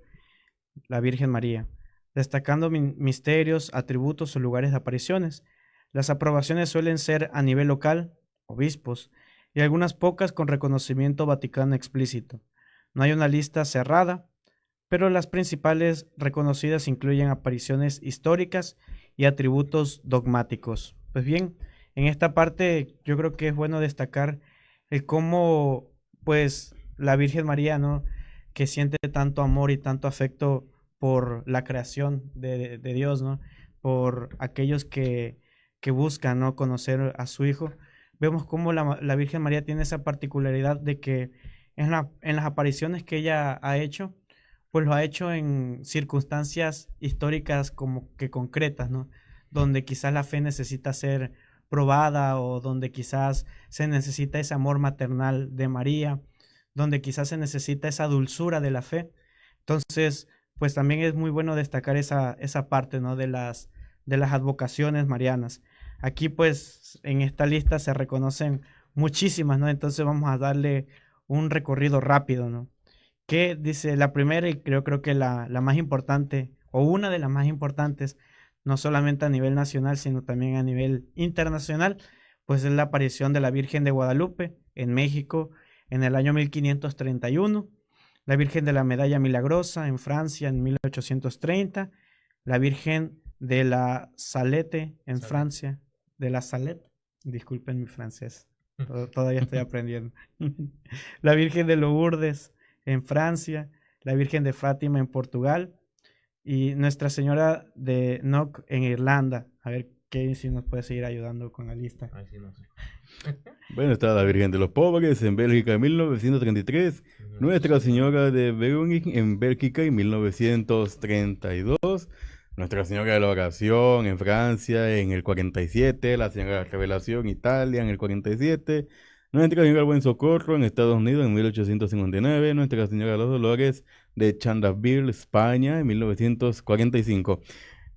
la Virgen María, destacando misterios, atributos o lugares de apariciones. Las aprobaciones suelen ser a nivel local, obispos, y algunas pocas con reconocimiento vaticano explícito. No hay una lista cerrada, pero las principales reconocidas incluyen apariciones históricas y atributos dogmáticos. Pues bien, en esta parte yo creo que es bueno destacar el cómo, pues, la Virgen María, ¿no? Que siente tanto amor y tanto afecto por la creación de Dios, ¿no? Por aquellos que buscan, ¿no? Conocer a su Hijo. Vemos cómo la Virgen María tiene esa particularidad de que en las apariciones que ella ha hecho, pues lo ha hecho en circunstancias históricas como que concretas, ¿no? Donde quizás la fe necesita ser probada o donde quizás se necesita ese amor maternal de María, donde quizás se necesita esa dulzura de la fe. Entonces, pues también es muy bueno destacar esa parte, ¿no? De las advocaciones marianas. Aquí, pues, en esta lista se reconocen muchísimas, ¿no? Entonces vamos a darle un recorrido rápido, ¿no? Que dice la primera y creo que la más importante, o una de las más importantes, no solamente a nivel nacional, sino también a nivel internacional, pues es la aparición de la Virgen de Guadalupe en México en el año 1531, la Virgen de la Medalla Milagrosa en Francia en 1830, la Virgen de la Salette en Salette. Francia, de la Salette, disculpen mi francés, todavía estoy aprendiendo, la Virgen de Lourdes en Francia, la Virgen de Fátima en Portugal y Nuestra Señora de Knock en Irlanda. A ver qué si nos puede seguir ayudando con la lista. Ay, sí, no sé. Bueno, está la Virgen de los Pobres en Bélgica en 1933, Nuestra Señora de Verónica en Bélgica en 1932, Nuestra Señora de la Oración en Francia en el 47, la Señora de la Revelación Italia en el 47, Nuestra Señora del Buen Socorro en Estados Unidos en 1859, Nuestra Señora de los Dolores de Chandarville, España en 1945.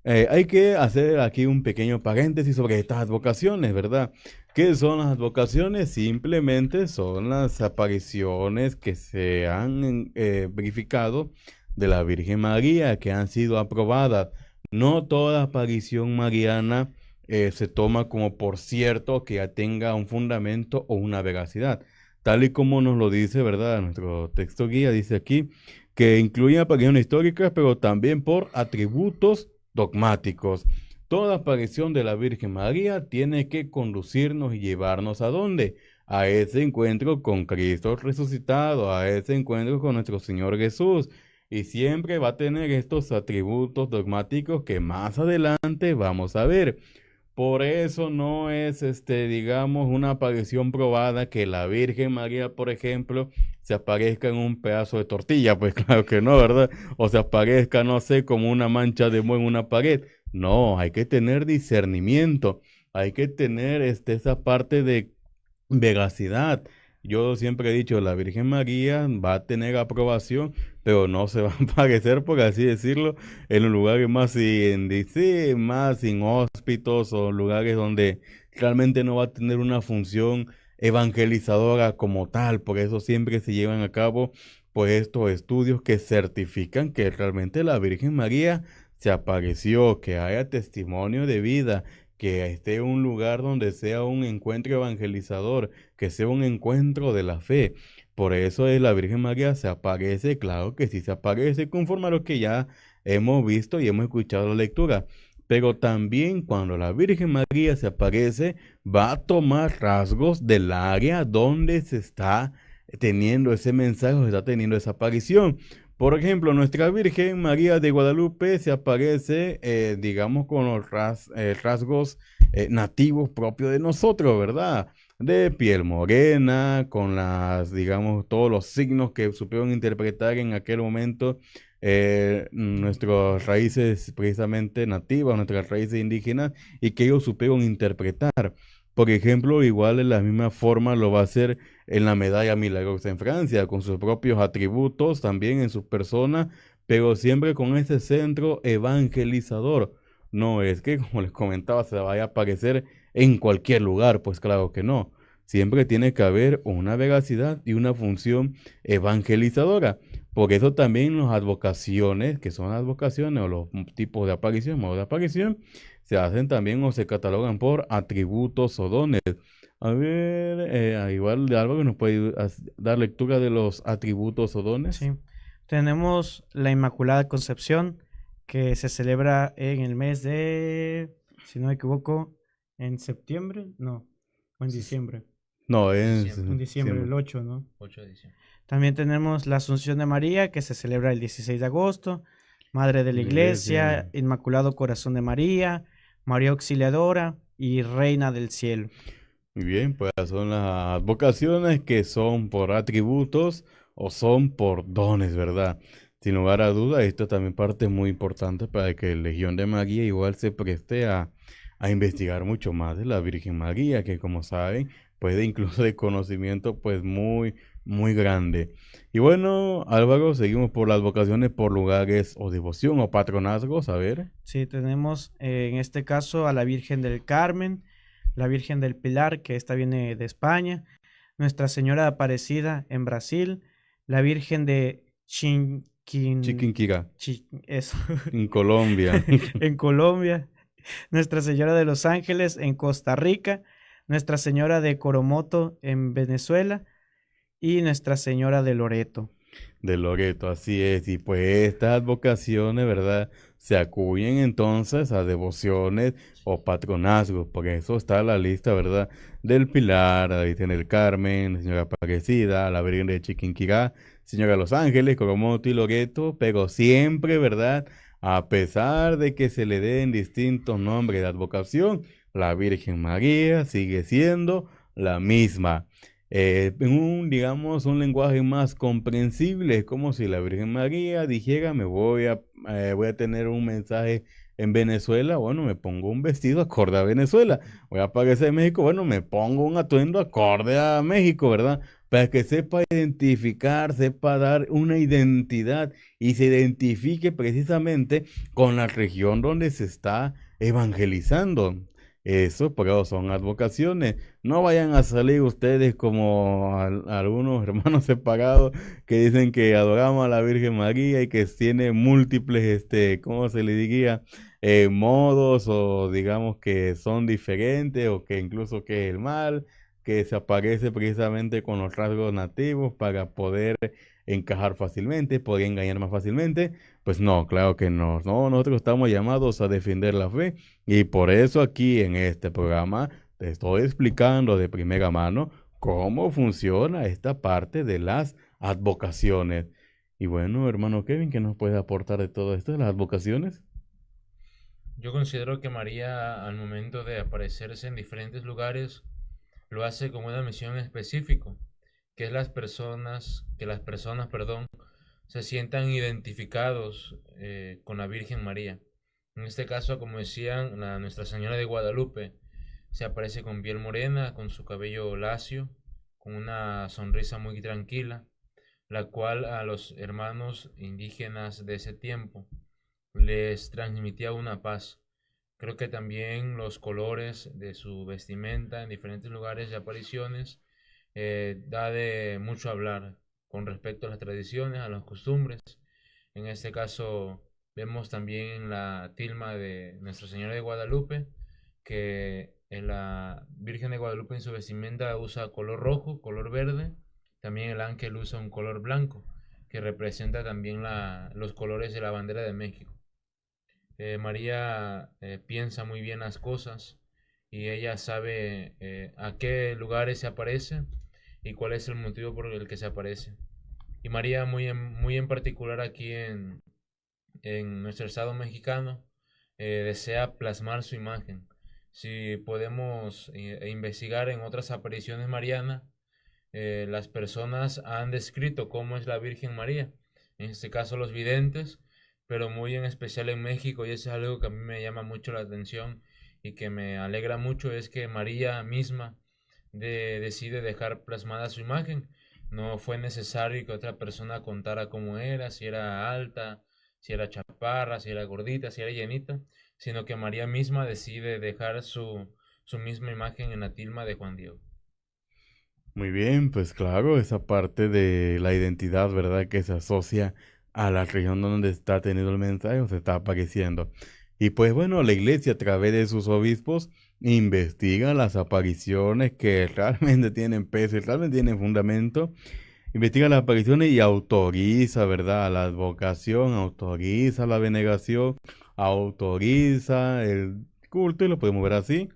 Hay que hacer aquí un pequeño paréntesis sobre estas advocaciones, ¿verdad? ¿Qué son las advocaciones? Simplemente son las apariciones que se han verificado de la Virgen María, que han sido aprobadas. No toda aparición mariana se toma como por cierto que ya tenga un fundamento o una veracidad. Tal y como nos lo dice, ¿verdad? Nuestro texto guía dice aquí que incluyen apariciones históricas, pero también por atributos dogmáticos. Toda aparición de la Virgen María tiene que conducirnos y llevarnos ¿a dónde? A ese encuentro con Cristo resucitado, a ese encuentro con nuestro Señor Jesús. Y siempre va a tener estos atributos dogmáticos que más adelante vamos a ver. Por eso no es, digamos, una aparición probada que la Virgen María, por ejemplo, se aparezca en un pedazo de tortilla. Pues claro que no, ¿verdad? O se aparezca, no sé, como una mancha de moho en una pared. No, hay que tener discernimiento, hay que tener esa parte de veracidad. Yo siempre he dicho, la Virgen María va a tener aprobación, pero no se va a aparecer, por así decirlo, en los lugares más, sí, más inhóspitos o lugares donde realmente no va a tener una función evangelizadora como tal. Por eso siempre se llevan a cabo pues estos estudios que certifican que realmente la Virgen María se apareció, que haya testimonio de vida, que esté en un lugar donde sea un encuentro evangelizador, que sea un encuentro de la fe. Por eso es la Virgen María se aparece, claro que sí se aparece, conforme a lo que ya hemos visto y hemos escuchado la lectura. Pero también cuando la Virgen María se aparece, va a tomar rasgos del área donde se está teniendo ese mensaje, o se está teniendo esa aparición. Por ejemplo, nuestra Virgen María de Guadalupe se aparece, digamos, con los rasgos nativos propios de nosotros, ¿verdad? De piel morena, con las, digamos, todos los signos que supieron interpretar en aquel momento nuestras raíces precisamente nativas, nuestras raíces indígenas, y que ellos supieron interpretar. Por ejemplo, igual de la misma forma lo va a hacer en la medalla milagrosa en Francia, con sus propios atributos también en su persona, pero siempre con ese centro evangelizador. No es que, como les comentaba, se vaya a aparecer en cualquier lugar, pues claro que no. Siempre tiene que haber una veracidad y una función evangelizadora. Por eso también las advocaciones, que son advocaciones o los tipos de aparición, modos de aparición, se hacen también o se catalogan por atributos o dones. A ver, igual de algo que nos puede dar lectura de los atributos o dones. Sí. Tenemos la Inmaculada Concepción, que se celebra en el mes de, si no me equivoco, en septiembre, no, o en diciembre. No, es Diciembre. En diciembre, el diciembre. 8, ¿no? 8 de diciembre. También tenemos la Asunción de María, que se celebra el 16 de agosto, Madre de la La Iglesia, iglesia. Inmaculado Corazón de María, María Auxiliadora y Reina del Cielo. Muy bien, pues son las vocaciones que son por atributos o son por dones, ¿verdad? Sin lugar a duda, esto también parte muy importante para que el Legión de María igual se preste a investigar mucho más de la Virgen María, que como saben, puede incluso de conocimiento pues muy, muy grande. Y bueno, Álvaro, seguimos por las vocaciones por lugares o devoción o patronazgos, a ver. Sí, tenemos en este caso a la Virgen del Carmen, la Virgen del Pilar, que esta viene de España, Nuestra Señora de Aparecida en Brasil, la Virgen de Chiquinquirá, eso, en Colombia. en Colombia, Nuestra Señora de los Ángeles en Costa Rica, Nuestra Señora de Coromoto en Venezuela y Nuestra Señora de Loreto. De Loreto, así es. Y pues estas vocaciones, ¿verdad? Se acuden entonces a devociones o patronazgos, porque eso está en la lista, ¿verdad? Del Pilar, la Virgen del Carmen, la Señora Aparecida, la Virgen de Chiquinquirá, Señora de los Ángeles, Coromoto y Loreto, pero siempre, ¿verdad? A pesar de que se le den distintos nombres de advocación, la Virgen María sigue siendo la misma en un, digamos, un lenguaje más comprensible. Es como si la Virgen María dijera, voy a tener un mensaje en Venezuela, bueno, me pongo un vestido acorde a Venezuela. Voy a aparecer en México, bueno, me pongo un atuendo acorde a México, ¿verdad? Para que sepa identificar, sepa dar una identidad y se identifique precisamente con la región donde se está evangelizando. Eso, pero son advocaciones. No vayan a salir ustedes como algunos hermanos separados que dicen que adoramos a la Virgen María y que tiene múltiples, ¿cómo se le diría? Modos o digamos que son diferentes o que incluso que es el mal, que se aparece precisamente con los rasgos nativos para poder encajar fácilmente, poder engañar más fácilmente. Pues no, claro que no. No, nosotros estamos llamados a defender la fe y por eso aquí en este programa te estoy explicando de primera mano cómo funciona esta parte de las advocaciones. Y bueno, hermano Kevin, ¿qué nos puede aportar de todo esto de las advocaciones? Yo considero que María, al momento de aparecerse en diferentes lugares, lo hace con una misión específica, que es que las personas, perdón, se sientan identificados con la Virgen María. En este caso, como decían, Nuestra Señora de Guadalupe se aparece con piel morena, con su cabello lacio, con una sonrisa muy tranquila, la cual a los hermanos indígenas de ese tiempo les transmitía una paz. Creo que también los colores de su vestimenta en diferentes lugares de apariciones da de mucho hablar. con respecto a las tradiciones, a las costumbres. En este caso vemos también la tilma de Nuestra Señora de Guadalupe, que en la Virgen de Guadalupe en su vestimenta usa color rojo, color verde. También el ángel usa un color blanco, que representa también los colores de la bandera de México. María piensa muy bien las cosas y ella sabe a qué lugares se aparece y cuál es el motivo por el que se aparece. Y María muy en particular aquí en nuestro estado mexicano desea plasmar su imagen. Si podemos investigar en otras apariciones marianas, las personas han descrito cómo es la Virgen María, en este caso los videntes, pero muy en especial en México, y eso es algo que a mí me llama mucho la atención y que me alegra mucho, es que María misma decide dejar plasmada su imagen. No fue necesario que otra persona contara cómo era, si era alta, si era chaparra, si era gordita, si era llenita, sino que María misma decide dejar su misma imagen en la tilma de Juan Diego. Muy bien, pues claro, esa parte de la identidad, ¿verdad? Que se asocia a la región donde está teniendo el mensaje o se está apareciendo. Y pues bueno, la iglesia a través de sus obispos investiga las apariciones que realmente tienen peso y realmente tienen fundamento. Investiga las apariciones y autoriza, ¿verdad? La advocación, autoriza la venegación, autoriza el culto, y lo podemos ver así,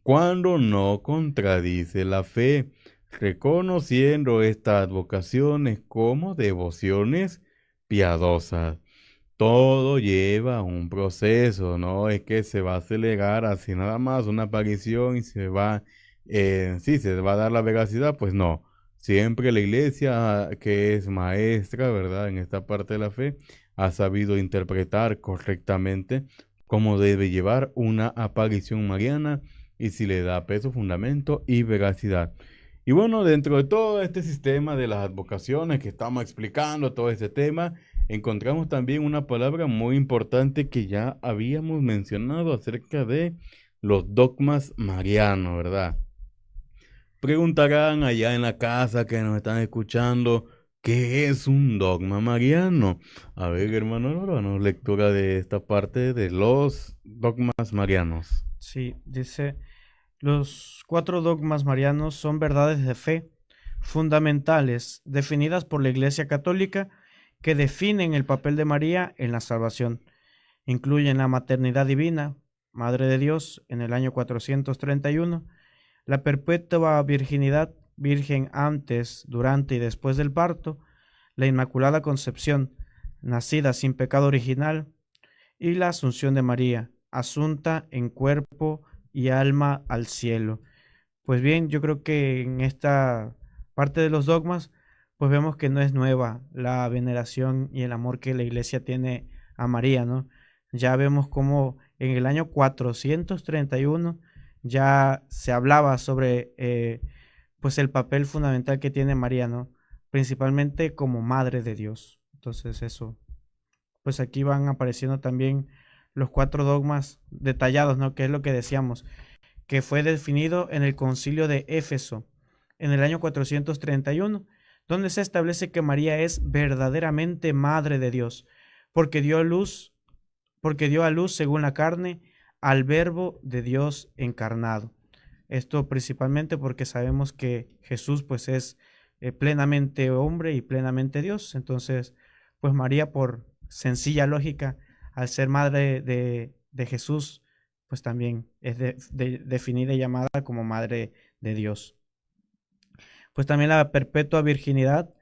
cuando no contradice la fe, reconociendo estas advocaciones como devociones piadosas. Todo lleva un proceso, no es que se va a acelerar así nada más una aparición y sí, se va a dar la veracidad, pues no. Siempre la iglesia, que es maestra, ¿verdad? En esta parte de la fe, ha sabido interpretar correctamente cómo debe llevar una aparición mariana y si le da peso, fundamento y veracidad. Y bueno, dentro de todo este sistema de las advocaciones que estamos explicando, todo este tema, encontramos también una palabra muy importante que ya habíamos mencionado acerca de los dogmas marianos, ¿verdad? Preguntarán allá en la casa que nos están escuchando, ¿qué es un dogma mariano? A ver, hermano Álvaro, lectura de esta parte de los dogmas marianos. Sí, dice, los 4 dogmas marianos son verdades de fe fundamentales definidas por la Iglesia Católica que definen el papel de María en la salvación. Incluyen la maternidad divina, Madre de Dios, en el año 431, la perpetua virginidad, virgen antes, durante y después del parto, la Inmaculada Concepción, nacida sin pecado original, y la Asunción de María, asunta en cuerpo y alma al cielo. Pues bien, yo creo que en esta parte de los dogmas, pues vemos que no es nueva la veneración y el amor que la Iglesia tiene a María, ¿no? Ya vemos cómo en el año 431 ya se hablaba sobre pues el papel fundamental que tiene María, ¿no? Principalmente como Madre de Dios. Entonces eso, pues aquí van apareciendo también los 4 dogmas detallados, ¿no? Que es lo que decíamos, que fue definido en el Concilio de Éfeso en el año 431, donde se establece que María es verdaderamente Madre de Dios, porque dio a luz según la carne al Verbo de Dios encarnado. Esto principalmente porque sabemos que Jesús pues es plenamente hombre y plenamente Dios. Entonces, pues María, por sencilla lógica, al ser madre de Jesús, pues también es definida y llamada como Madre de Dios. Pues también la perpetua virginidad,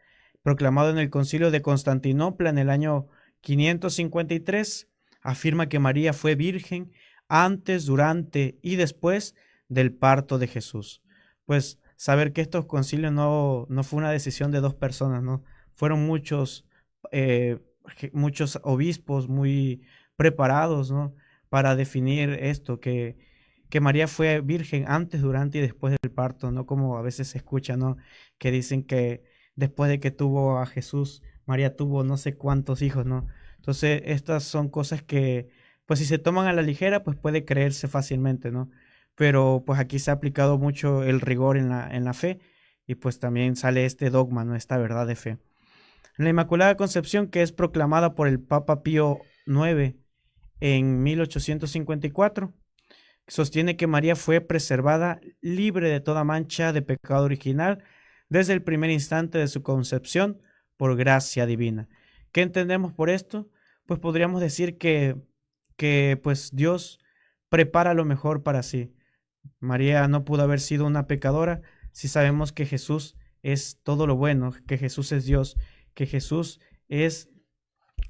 proclamado en el Concilio de Constantinopla en el año 553, afirma que María fue virgen antes, durante y después del parto de Jesús. Pues saber que estos concilios no fue una decisión de 2 personas, ¿no? Fueron muchos obispos muy preparados, ¿no? Para definir esto, que María fue virgen antes, durante y después del parto, no como a veces se escucha, ¿no? Que dicen que después de que tuvo a Jesús, María tuvo no sé cuántos hijos, ¿no? Entonces, estas son cosas que, pues si se toman a la ligera, pues puede creerse fácilmente, ¿no? Pero pues aquí se ha aplicado mucho el rigor en la fe y pues también sale este dogma, ¿no? Esta verdad de fe. La Inmaculada Concepción, que es proclamada por el Papa Pío IX en 1854, sostiene que María fue preservada libre de toda mancha de pecado original desde el primer instante de su concepción por gracia divina. ¿Qué entendemos por esto? Pues podríamos decir que pues Dios prepara lo mejor para sí. María no pudo haber sido una pecadora si sabemos que Jesús es todo lo bueno, que Jesús es Dios, que Jesús es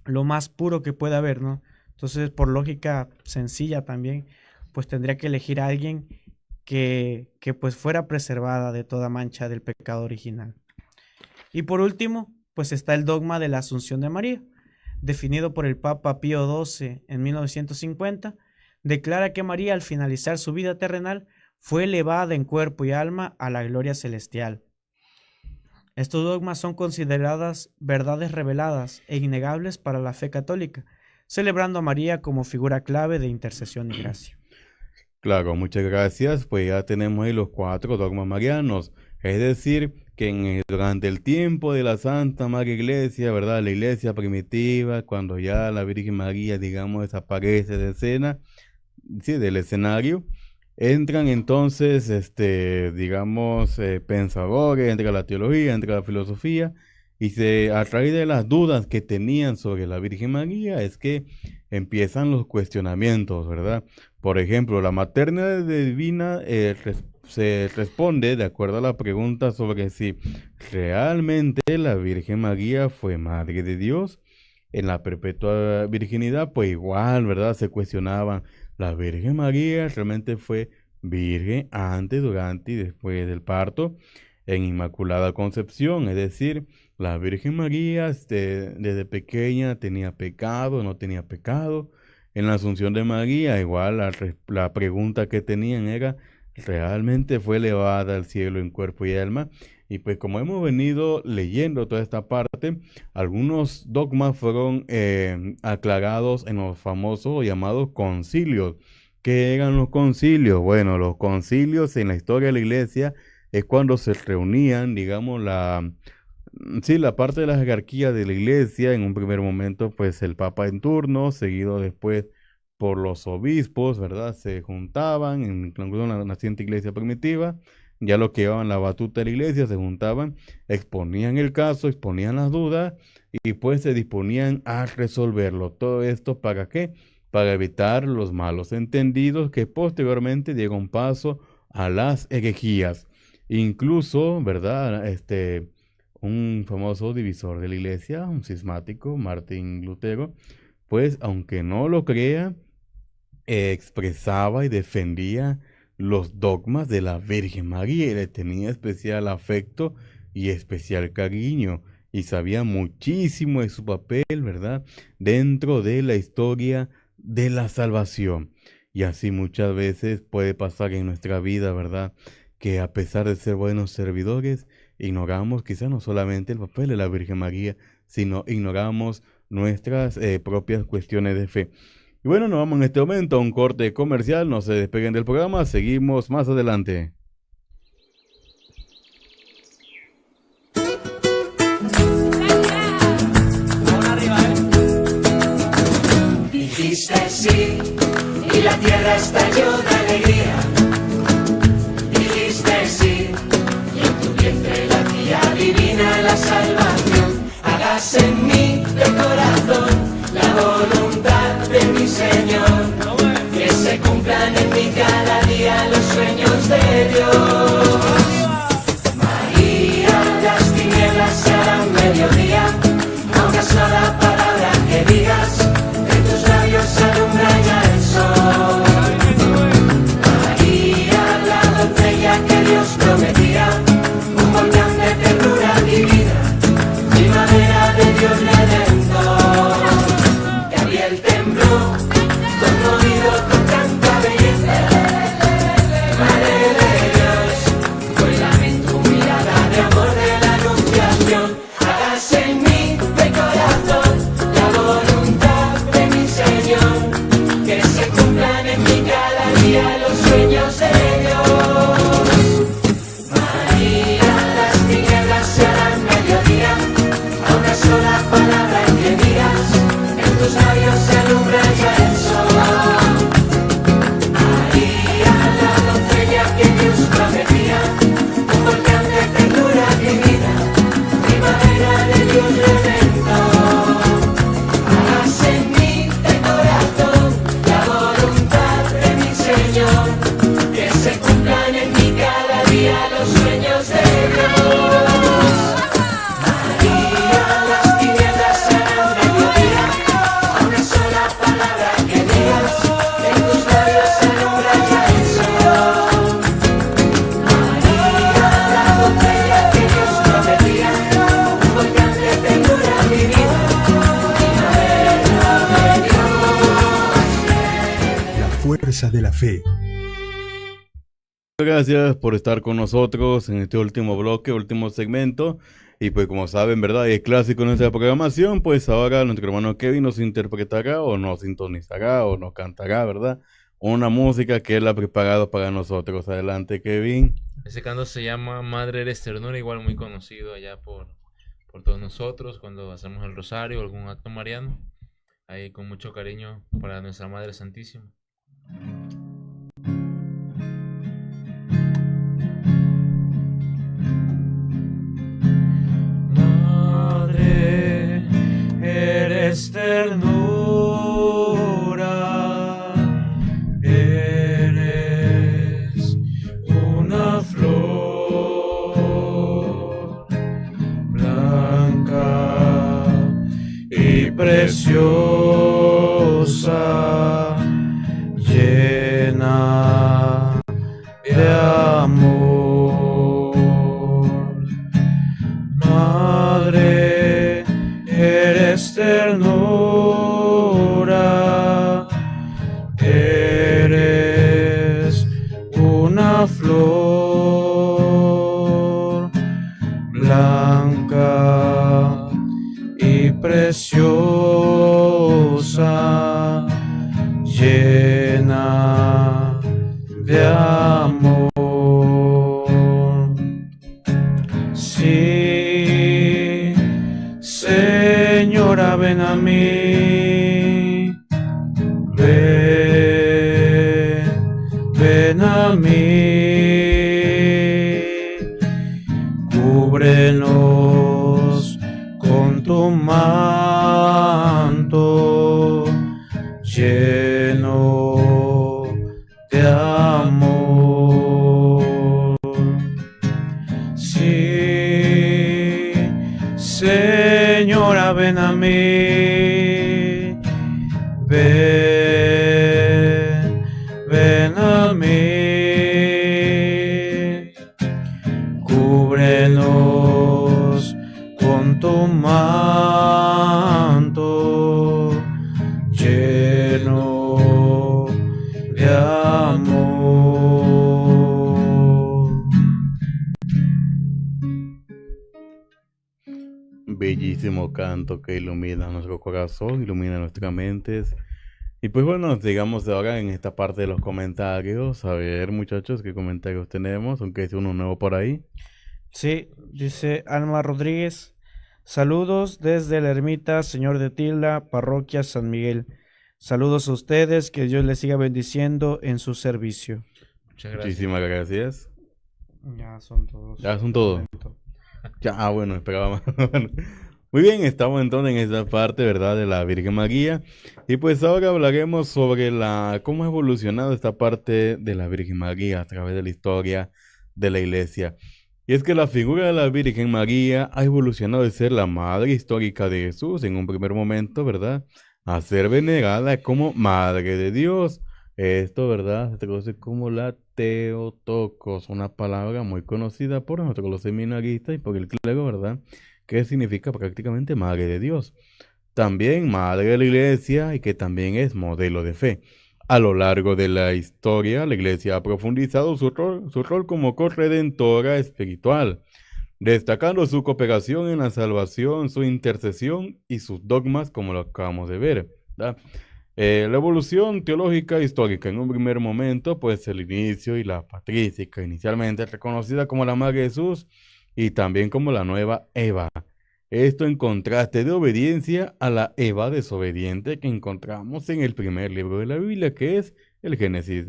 lo más puro que puede haber, ¿no? Entonces, por lógica sencilla también, pues tendría que elegir a alguien que pues fuera preservada de toda mancha del pecado original. Y por último, pues está el dogma de la Asunción de María, definido por el Papa Pío XII en 1950, declara que María al finalizar su vida terrenal fue elevada en cuerpo y alma a la gloria celestial. Estos dogmas son consideradas verdades reveladas e innegables para la fe católica, celebrando a María como figura clave de intercesión y gracia. Claro, muchas gracias. Pues ya tenemos ahí los 4 dogmas marianos. Es decir, que durante el tiempo de la Santa Madre Iglesia, ¿verdad? La iglesia primitiva, cuando ya la Virgen María, digamos, desaparece de escena, sí, del escenario, entran entonces, digamos, pensadores, entra la teología, entra la filosofía, y a raíz de las dudas que tenían sobre la Virgen María, es que empiezan los cuestionamientos, ¿verdad? Por ejemplo, la maternidad divina se responde de acuerdo a la pregunta sobre si realmente la Virgen María fue Madre de Dios. En la perpetua virginidad, pues igual, ¿verdad? Se cuestionaban, ¿la Virgen María realmente fue virgen antes, durante y después del parto? En Inmaculada Concepción, es decir, la Virgen María desde pequeña tenía pecado, no tenía pecado. En la Asunción de María, igual la pregunta que tenían era, ¿realmente fue elevada al cielo en cuerpo y alma? Y pues como hemos venido leyendo toda esta parte, algunos dogmas fueron aclarados en los famosos o llamados concilios. ¿Qué eran los concilios? Bueno, los concilios en la historia de la iglesia es cuando se reunían, digamos, la parte de la jerarquía de la iglesia. En un primer momento, pues el papa en turno, seguido después por los obispos, ¿verdad? Se juntaban, incluso en la naciente iglesia primitiva, ya los que llevaban la batuta de la iglesia se juntaban, exponían el caso, exponían las dudas y pues se disponían a resolverlo. Todo esto, ¿para qué? Para evitar los malos entendidos que posteriormente dieron paso a las herejías. Incluso, ¿verdad? Un famoso divisor de la iglesia, un cismático, Martín Lutero, pues aunque no lo crea, expresaba y defendía los dogmas de la Virgen María y le tenía especial afecto y especial cariño y sabía muchísimo de su papel, ¿verdad? Dentro de la historia de la salvación. Y así muchas veces puede pasar en nuestra vida, ¿verdad? Que a pesar de ser buenos servidores, ignoramos quizás no solamente el papel de la Virgen María, sino ignoramos nuestras propias cuestiones de fe. Y bueno, nos vamos en este momento a un corte comercial, no se despeguen del programa, seguimos más adelante. Dijiste sí, y la tierra estalló de alegría. Dijiste sí, y en tu vientre latía divina la salvación. Hágase en mí de corazón la voluntad de mi Señor, que se cumplan en mí cada día los sueños de Dios. María, las tinieblas serán mediodía, a una sola palabra que digas, en tus labios alumbra ya el sol. María, la doncella que Dios prometía, un volcán de ternura divina, primavera de Dios redentor. Gabriel tembló, conmovido con tanta belleza. Madre de Dios, fuerza de la fe. Gracias por estar con nosotros en este último bloque, último segmento. Y pues como saben, ¿verdad? Es clásico en nuestra programación, pues ahora nuestro hermano Kevin nos interpretará o nos sintonizará o nos cantará, ¿verdad? Una música que él ha preparado para nosotros. Adelante, Kevin. Ese canto se llama Madre eres ternura, igual muy conocido allá por todos nosotros cuando hacemos el rosario o algún acto mariano. Ahí con mucho cariño para nuestra Madre Santísima. Madre, eres ternura, eres una flor blanca y preciosa, llena de amor. Madre, eres ternura, eres una flor blanca y preciosa, llena de amor. Sí, Señora, ven a mí, ven a mí, cúbrenos con tu manto lleno de amor. Sí, Señora, ven a mí, ven a mí, cúbrenos con tu manto lleno de amor. Bellísimo canto que ilumina nuestro corazón, ilumina nuestras mentes. Y pues bueno, digamos ahora en esta parte de los comentarios. A ver, muchachos, ¿qué comentarios tenemos? Aunque es uno nuevo por ahí. Sí, dice Alma Rodríguez. Saludos desde la ermita Señor de Tilda, parroquia San Miguel. Saludos a ustedes, que Dios les siga bendiciendo en su servicio. Muchas gracias. Muchísimas gracias. Ya son todos. Ya son todos. Ya, bueno, esperaba más. Bueno, muy bien, estamos entonces en esta parte, ¿verdad? De la Virgen María. Y pues ahora hablaremos sobre cómo ha evolucionado esta parte de la Virgen María a través de la historia de la Iglesia. Y es que la figura de la Virgen María ha evolucionado de ser la madre histórica de Jesús en un primer momento, ¿verdad? A ser venerada como Madre de Dios. Esto, ¿verdad? Se conoce como la Teotocos, una palabra muy conocida por nosotros los seminaristas y por el clero, ¿verdad? Que significa prácticamente Madre de Dios. También Madre de la Iglesia y que también es modelo de fe. A lo largo de la historia, la Iglesia ha profundizado su rol como corredentora espiritual, destacando su cooperación en la salvación, su intercesión y sus dogmas, como lo acabamos de ver, ¿verdad? La evolución teológica histórica en un primer momento, pues el inicio y la patrística, inicialmente reconocida como la Madre de Jesús y también como la nueva Eva. Esto en contraste de obediencia a la Eva desobediente que encontramos en el primer libro de la Biblia, que es el Génesis,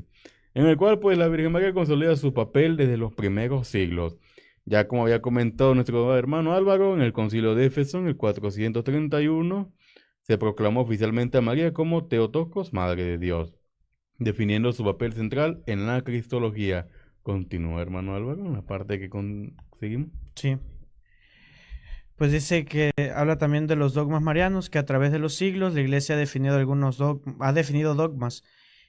en el cual pues la Virgen María consolida su papel desde los primeros siglos. Ya como había comentado nuestro hermano Álvaro, en el Concilio de Éfeso, en el 431, se proclamó oficialmente a María como Teotocos, Madre de Dios, definiendo su papel central en la cristología. Continúa, hermano Álvaro, en la parte que seguimos. Sí. Pues dice que habla también de los dogmas marianos, que a través de los siglos la Iglesia ha definido dogmas,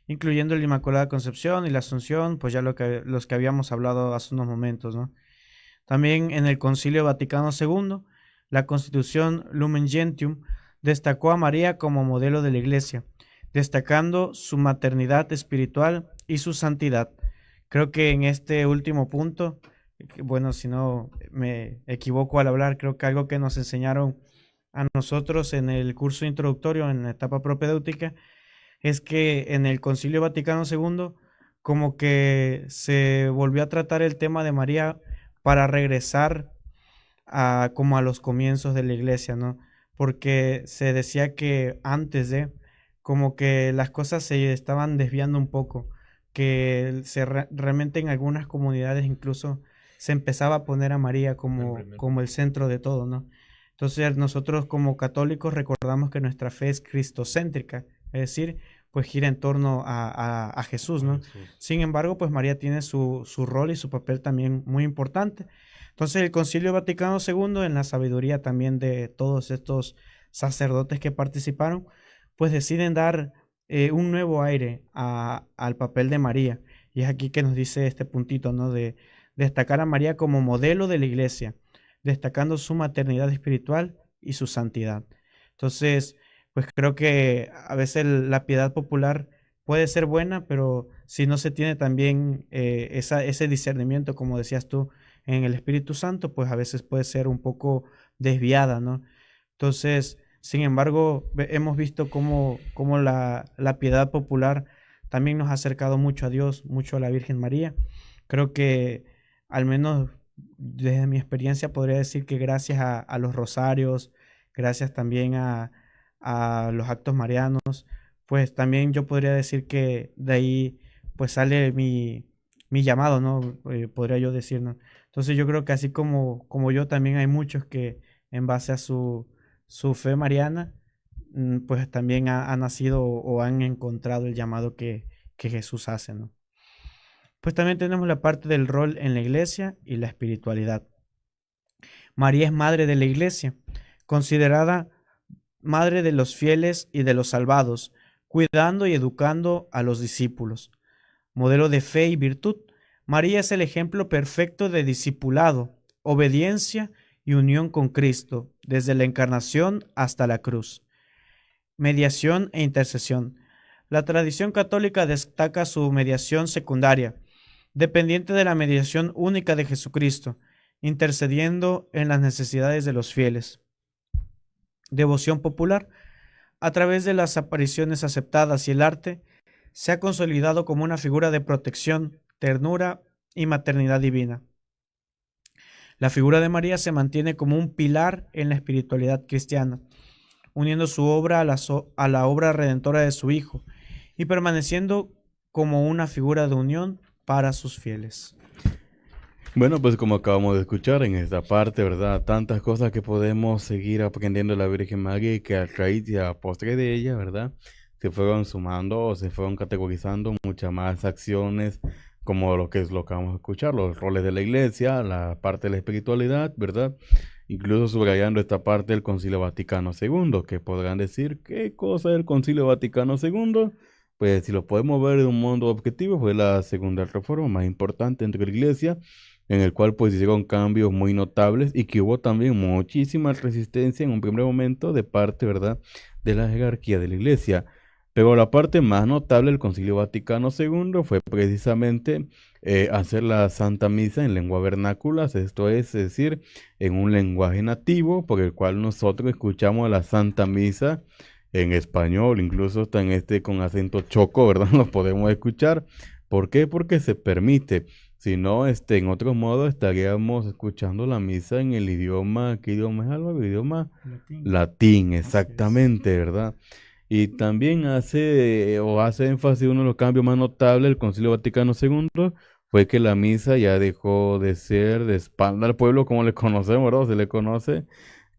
incluyendo la Inmaculada Concepción y la Asunción, pues ya los que habíamos hablado hace unos momentos, ¿no? También en el Concilio Vaticano II, la Constitución Lumen Gentium destacó a María como modelo de la Iglesia, destacando su maternidad espiritual y su santidad. Creo que en este último punto, bueno, si no me equivoco al hablar, creo que algo que nos enseñaron a nosotros en el curso introductorio, en la etapa propedéutica, es que en el Concilio Vaticano II como que se volvió a tratar el tema de María para regresar a como a los comienzos de la iglesia, ¿no? Porque se decía que antes de como que las cosas se estaban desviando un poco, que realmente en algunas comunidades incluso se empezaba a poner a María como el centro de todo, ¿no? Entonces nosotros como católicos recordamos que nuestra fe es cristocéntrica, es decir, pues gira en torno a Jesús, ¿no? Sin embargo, pues María tiene su rol y su papel también muy importante. Entonces el Concilio Vaticano II, en la sabiduría también de todos estos sacerdotes que participaron, pues deciden dar un nuevo aire al papel de María. Y es aquí que nos dice este puntito, ¿no? De destacar a María como modelo de la iglesia, destacando su maternidad espiritual y su santidad. Entonces, pues creo que a veces la piedad popular puede ser buena, pero si no se tiene también ese discernimiento, como decías tú, en el Espíritu Santo, pues a veces puede ser un poco desviada, ¿no? Entonces, sin embargo, hemos visto cómo la piedad popular también nos ha acercado mucho a Dios, mucho a la Virgen María. Creo que, al menos desde mi experiencia, podría decir que gracias a los rosarios, gracias también a los actos marianos, pues también yo podría decir que de ahí pues sale mi llamado, ¿no? Podría yo decir, ¿no? Entonces yo creo que así como yo, también hay muchos que en base a su fe mariana, pues también ha nacido o han encontrado el llamado que Jesús hace, ¿no? Pues también tenemos la parte del rol en la iglesia y la espiritualidad. María es madre de la iglesia, considerada madre de los fieles y de los salvados, cuidando y educando a los discípulos. Modelo de fe y virtud, María es el ejemplo perfecto de discipulado, obediencia y unión con Cristo, desde la encarnación hasta la cruz. Mediación e intercesión. La tradición católica destaca su mediación secundaria, dependiente de la mediación única de Jesucristo, intercediendo en las necesidades de los fieles. Devoción popular. A través de las apariciones aceptadas y el arte, se ha consolidado como una figura de protección, ternura y maternidad divina. La figura de María se mantiene como un pilar en la espiritualidad cristiana, uniendo su obra a la obra redentora de su Hijo y permaneciendo como una figura de unión para sus fieles. Bueno, pues como acabamos de escuchar en esta parte, ¿verdad? Tantas cosas que podemos seguir aprendiendo de la Virgen María y que a raíz y a postre de ella, ¿verdad? Se fueron sumando o se fueron categorizando muchas más acciones, como lo que es lo que vamos a escuchar, los roles de la iglesia, la parte de la espiritualidad, ¿verdad? Incluso subrayando esta parte del Concilio Vaticano II, que podrán decir, ¿qué cosa es el Concilio Vaticano II? Pues si lo podemos ver de un modo objetivo, fue la segunda reforma más importante entre la iglesia, en el cual pues hicieron cambios muy notables y que hubo también muchísima resistencia en un primer momento de parte, ¿verdad?, de la jerarquía de la iglesia. Pero la parte más notable del Concilio Vaticano II fue precisamente hacer la Santa Misa en lengua vernácula, esto es decir, en un lenguaje nativo, por el cual nosotros escuchamos la Santa Misa en español, incluso hasta en con acento choco, ¿verdad? Lo podemos escuchar. ¿Por qué? Porque se permite. Si no, en otro modo estaríamos escuchando la misa en el idioma, ¿qué idioma es, Álvaro? Idioma latín, exactamente, ¿verdad? Y también hace énfasis uno de los cambios más notables del Concilio Vaticano II fue que la misa ya dejó de ser de espalda al pueblo como le conocemos, ¿verdad? Se le conoce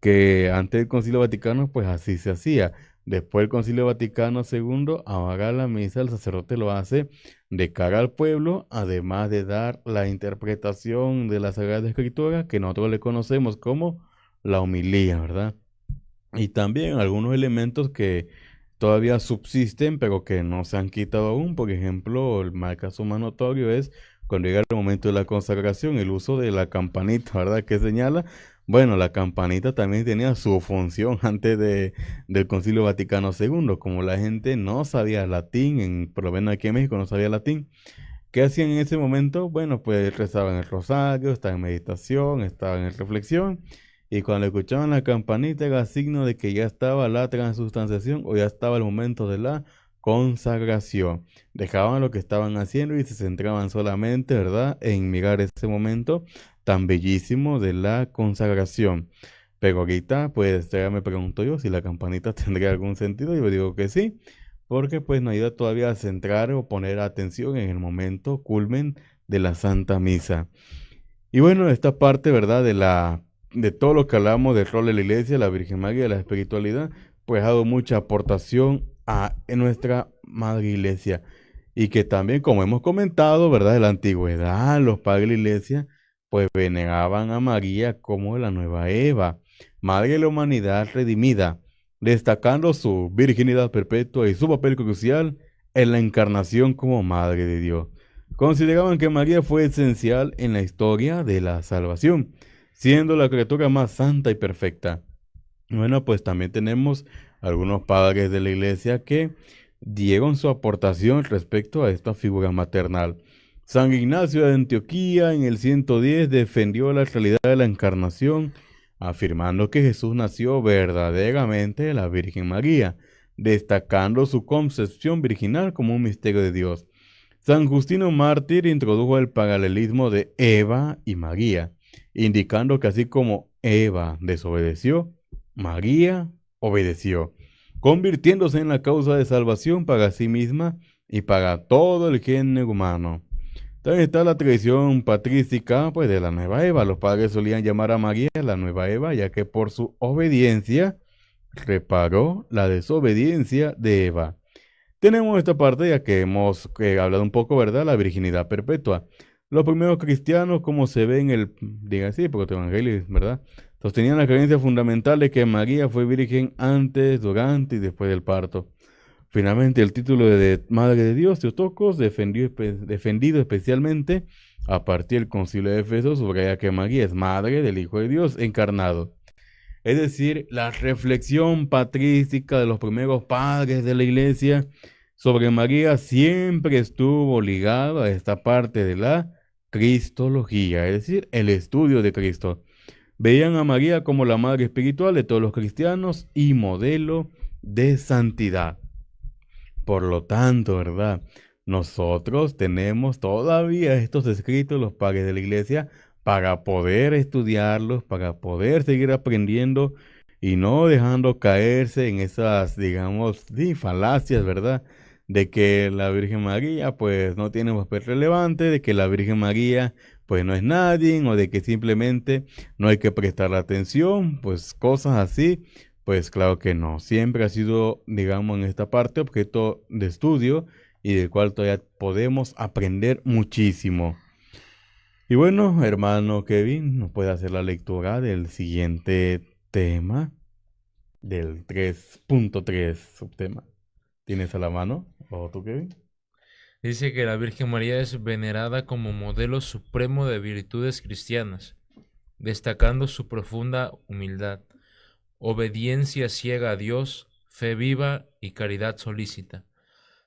que antes del Concilio Vaticano pues así se hacía. Después del Concilio Vaticano II, ahora la misa el sacerdote lo hace de cara al pueblo, además de dar la interpretación de la Sagrada Escritura, que nosotros le conocemos como la homilía, ¿verdad? Y también algunos elementos que todavía subsisten, pero que no se han quitado aún. Por ejemplo, el más caso más notorio es cuando llega el momento de la consagración, el uso de la campanita, ¿verdad?, que señala, Bueno, la campanita también tenía su función antes del Concilio Vaticano II. Como la gente no sabía latín, por lo menos aquí en México no sabía latín, ¿qué hacían en ese momento? Bueno, pues rezaban el rosario, estaban en meditación, estaban en reflexión, y cuando escuchaban la campanita era signo de que ya estaba la transustanciación o ya estaba el momento de la consagración. Dejaban lo que estaban haciendo y se centraban solamente, ¿verdad?, en mirar ese momento tan bellísimo de la consagración. Pero ahorita, pues ya me pregunto yo si la campanita tendría algún sentido. Yo digo que sí, porque pues nos ayuda todavía a centrar o poner atención en el momento culmen de la Santa Misa. Y bueno, esta parte, ¿verdad? De todo lo que hablamos del rol de la iglesia, la Virgen María, la espiritualidad, pues ha dado mucha aportación en nuestra Madre Iglesia. Y que también, como hemos comentado, ¿verdad? En la antigüedad, los padres de la iglesia, pues veneraban a María como la nueva Eva, Madre de la humanidad redimida, destacando su virginidad perpetua y su papel crucial en la encarnación como Madre de Dios. Consideraban que María fue esencial en la historia de la salvación, siendo la criatura más santa y perfecta. Bueno, pues también tenemos algunos padres de la iglesia que dieron su aportación respecto a esta figura maternal. San Ignacio de Antioquía en el 110 defendió la realidad de la encarnación, afirmando que Jesús nació verdaderamente de la Virgen María, destacando su concepción virginal como un misterio de Dios. San Justino Mártir introdujo el paralelismo de Eva y María, indicando que así como Eva desobedeció, María obedeció, convirtiéndose en la causa de salvación para sí misma y para todo el género humano. También está la tradición patrística, pues, de la nueva Eva. Los padres solían llamar a María la nueva Eva, ya que por su obediencia reparó la desobediencia de Eva. Tenemos esta parte ya que hemos hablado un poco, ¿verdad? La virginidad perpetua. Los primeros cristianos, como se ve en el, diga así, protoevangelio, ¿verdad? Sostenían la creencia fundamental de que María fue virgen antes, durante y después del parto. Finalmente, el título de Madre de Dios, Teotocos, defendido especialmente a partir del Concilio de Éfeso, subraya que María es Madre del Hijo de Dios encarnado. Es decir, la reflexión patrística de los primeros padres de la iglesia sobre María siempre estuvo ligada a esta parte de la cristología, es decir, el estudio de Cristo. Veían a María como la madre espiritual de todos los cristianos y modelo de santidad. Por lo tanto, ¿verdad? Nosotros tenemos todavía estos escritos, los padres de la iglesia, para poder estudiarlos, para poder seguir aprendiendo y no dejando caerse en esas, digamos, falacias, ¿verdad? De que la Virgen María, pues, no tiene un papel relevante, de que la Virgen María, pues, no es nadie, o de que simplemente no hay que prestar atención, pues, cosas así. Pues claro que no, siempre ha sido, digamos, en esta parte objeto de estudio y del cual todavía podemos aprender muchísimo. Y bueno, hermano Kevin, nos puede hacer la lectura del siguiente tema, del 3.3 subtema. ¿Tienes a la mano? ¿O tú, Kevin? Dice que la Virgen María es venerada como modelo supremo de virtudes cristianas, destacando su profunda humildad, obediencia ciega a Dios, fe viva y caridad solícita.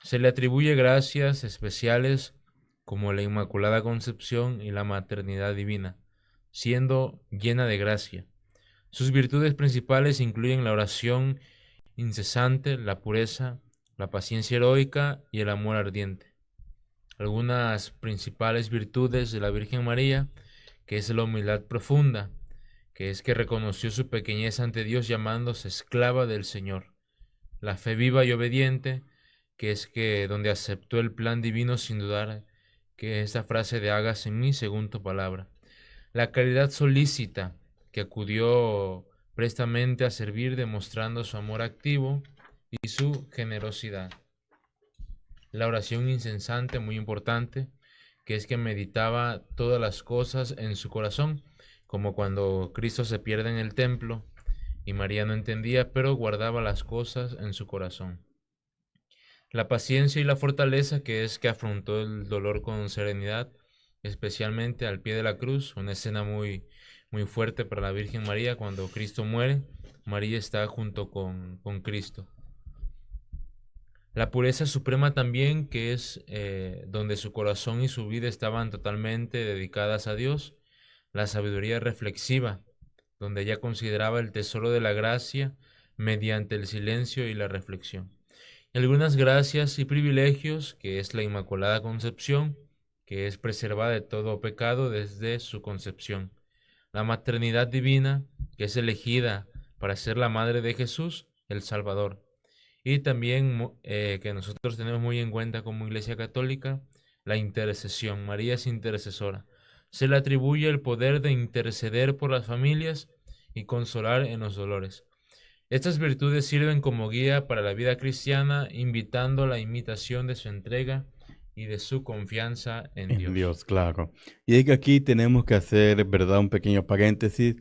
Se le atribuye gracias especiales como la Inmaculada Concepción y la maternidad divina, siendo llena de gracia. Sus virtudes principales incluyen la oración incesante, la pureza, la paciencia heroica y el amor ardiente. Algunas principales virtudes de la Virgen María, que es la humildad profunda, que es que reconoció su pequeñez ante Dios llamándose esclava del Señor. La fe viva y obediente, que es que donde aceptó el plan divino sin dudar, que es esa frase de hágase en mí según tu palabra. La caridad solícita, que acudió prestamente a servir demostrando su amor activo y su generosidad. La oración incesante, muy importante, que es que meditaba todas las cosas en su corazón, como cuando Cristo se pierde en el templo y María no entendía, pero guardaba las cosas en su corazón. La paciencia y la fortaleza, que es que afrontó el dolor con serenidad, especialmente al pie de la cruz, una escena muy, muy fuerte para la Virgen María. Cuando Cristo muere, María está junto con Cristo. La pureza suprema también, que es donde su corazón y su vida estaban totalmente dedicadas a Dios. La sabiduría reflexiva, donde ella consideraba el tesoro de la gracia mediante el silencio y la reflexión. Y algunas gracias y privilegios, que es la Inmaculada Concepción, que es preservada de todo pecado desde su concepción. La maternidad divina, que es elegida para ser la madre de Jesús, el Salvador. Y también que nosotros tenemos muy en cuenta como Iglesia Católica, la intercesión. María es intercesora. Se le atribuye el poder de interceder por las familias y consolar en los dolores. Estas virtudes sirven como guía para la vida cristiana, invitando a la imitación de su entrega y de su confianza en En Dios. Dios, claro. Y es que aquí tenemos que hacer, ¿verdad? Un pequeño paréntesis,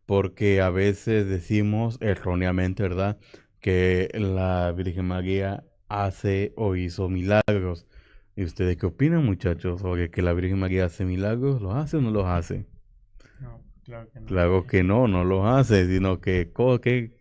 porque a veces decimos erróneamente, ¿verdad? Que la Virgen María hace o hizo milagros. ¿Y ustedes qué opinan, muchachos? ¿Sobre que la Virgen María hace milagros? ¿Los hace o no los hace? No, claro que no. Claro que no, no los hace, sino que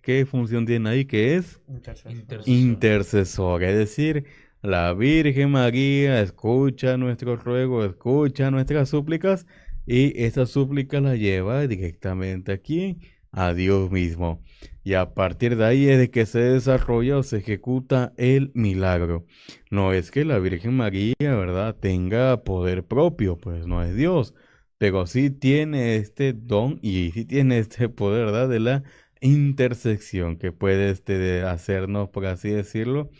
¿qué función tiene ahí? Que es Intercesor. intercesor, es decir, la Virgen María escucha nuestros ruegos, escucha nuestras súplicas y esas súplicas las lleva directamente aquí a Dios mismo. Y a partir de ahí es de que se desarrolla o se ejecuta el milagro. No es que la Virgen María, ¿verdad?, tenga poder propio, pues no es Dios, pero sí tiene este don y sí tiene este poder, ¿verdad?, de la intersección que puede de hacernos, por así decirlo,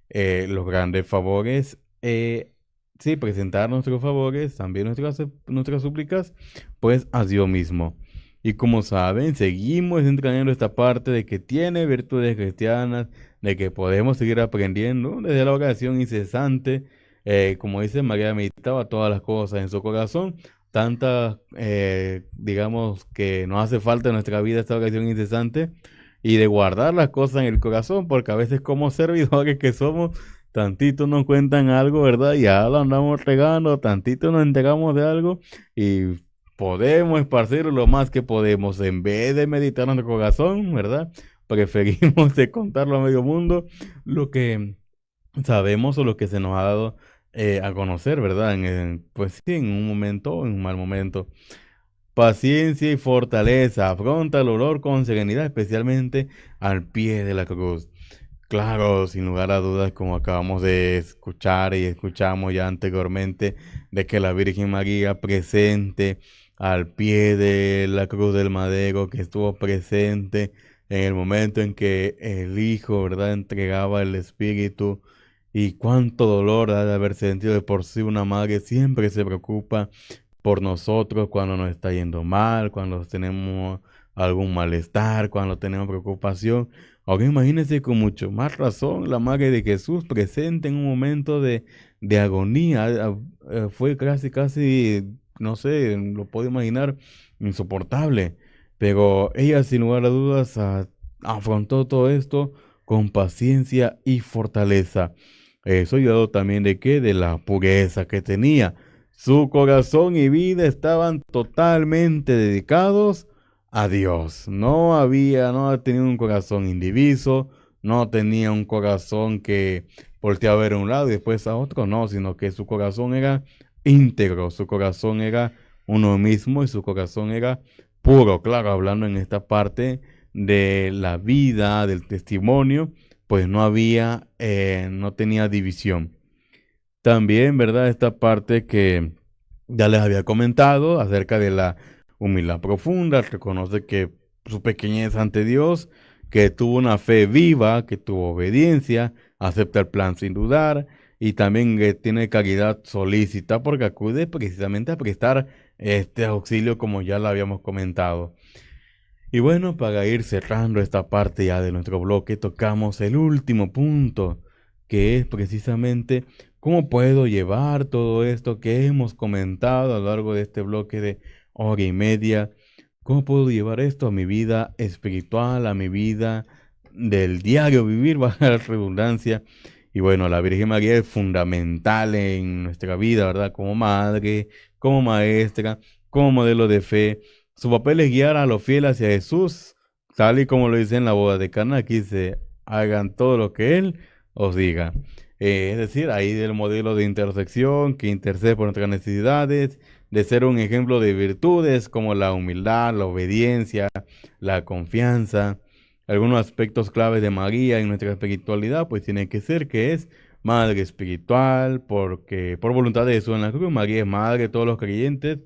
los grandes favores, sí, presentar nuestros favores, también nuestras súplicas, pues a Dios mismo. Y como saben, seguimos entrando esta parte de que tiene virtudes cristianas, de que podemos seguir aprendiendo desde la oración incesante. Como dice María, meditaba todas las cosas en su corazón. Tantas, digamos, que nos hace falta en nuestra vida esta oración incesante y de guardar las cosas en el corazón, porque a veces como servidores que somos, tantito nos cuentan algo, ¿verdad? Y ya lo andamos regando, tantito nos enteramos de algo y podemos esparcirlo lo más que podemos. En vez de meditar en nuestro corazón, ¿verdad? Preferimos de contarlo a medio mundo lo que sabemos o lo que se nos ha dado a conocer, ¿verdad? Pues sí, en un momento o en un mal momento. Paciencia y fortaleza. Afronta el dolor con serenidad, especialmente al pie de la cruz. Claro, sin lugar a dudas, como acabamos de escuchar y escuchamos ya anteriormente, de que la Virgen María presente al pie de la cruz del madero, que estuvo presente en el momento en que el Hijo, ¿verdad?, entregaba el Espíritu, y cuánto dolor ha de haber sentido. De por sí una madre siempre se preocupa por nosotros cuando nos está yendo mal, cuando tenemos algún malestar, cuando tenemos preocupación. Ahora imagínense con mucho más razón la madre de Jesús presente en un momento de agonía. Fue casi, no sé, lo puedo imaginar, insoportable. Pero ella, sin lugar a dudas, afrontó todo esto con paciencia y fortaleza. Eso ayudó también de qué, de la pureza que tenía. Su corazón y vida estaban totalmente dedicados a Dios. No ha tenido un corazón indiviso, no tenía un corazón que volteaba a ver a un lado y después a otro, no, sino que su corazón era íntegro, su corazón era uno mismo y su corazón era puro. Claro, hablando en esta parte de la vida, del testimonio, pues no tenía división. También, ¿verdad? Esta parte que ya les había comentado acerca de la humildad profunda, reconoce que su pequeñez ante Dios, que tuvo una fe viva, que tuvo obediencia, acepta el plan sin dudar y también que tiene caridad solícita porque acude precisamente a prestar este auxilio como ya lo habíamos comentado. Y bueno, para ir cerrando esta parte ya de nuestro bloque, tocamos el último punto, que es precisamente cómo puedo llevar todo esto que hemos comentado a lo largo de este bloque de hora y media. ¿Cómo puedo llevar esto a mi vida espiritual, a mi vida del diario vivir, baja la redundancia? Y bueno, la Virgen María es fundamental en nuestra vida, ¿verdad? Como madre, como maestra, como modelo de fe, Su papel es guiar a los fieles hacia Jesús, tal y como lo dice en la boda de Cana. Aquí dice, hagan todo lo que Él os diga. Es decir, ahí del modelo de intersección que intercede por nuestras necesidades, de ser un ejemplo de virtudes como la humildad, la obediencia, la confianza. Algunos aspectos claves de María en nuestra espiritualidad, pues tiene que ser que es madre espiritual, porque por voluntad de Jesús en la cruz, María es madre de todos los creyentes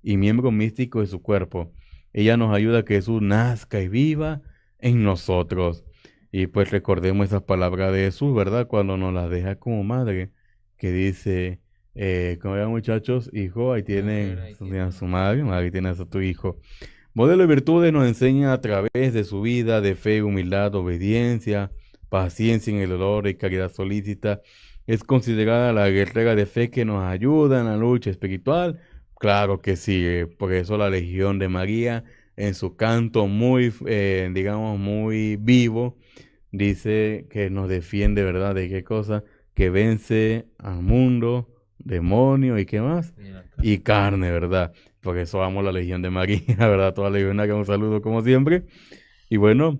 y miembro místico de su cuerpo. Ella nos ayuda a que Jesús nazca y viva en nosotros. Y pues recordemos esas palabras de Jesús, ¿verdad? Cuando nos las deja como madre, que dice, como vean muchachos, hijo, ahí tienen a su madre, ahí tienen a tu hijo. Modelo de virtudes nos enseña a través de su vida de fe, humildad, obediencia, paciencia en el dolor y caridad solícita. Es considerada la guerrera de fe que nos ayuda en la lucha espiritual. Claro que sí, por eso la Legión de María, en su canto muy, digamos, muy vivo, dice que nos defiende, ¿verdad? ¿De qué cosa? Que vence al mundo, demonio y qué más, y carne, ¿verdad? Por eso amo la Legión de María, ¿verdad? Toda la legionaria, un saludo como siempre. Y bueno,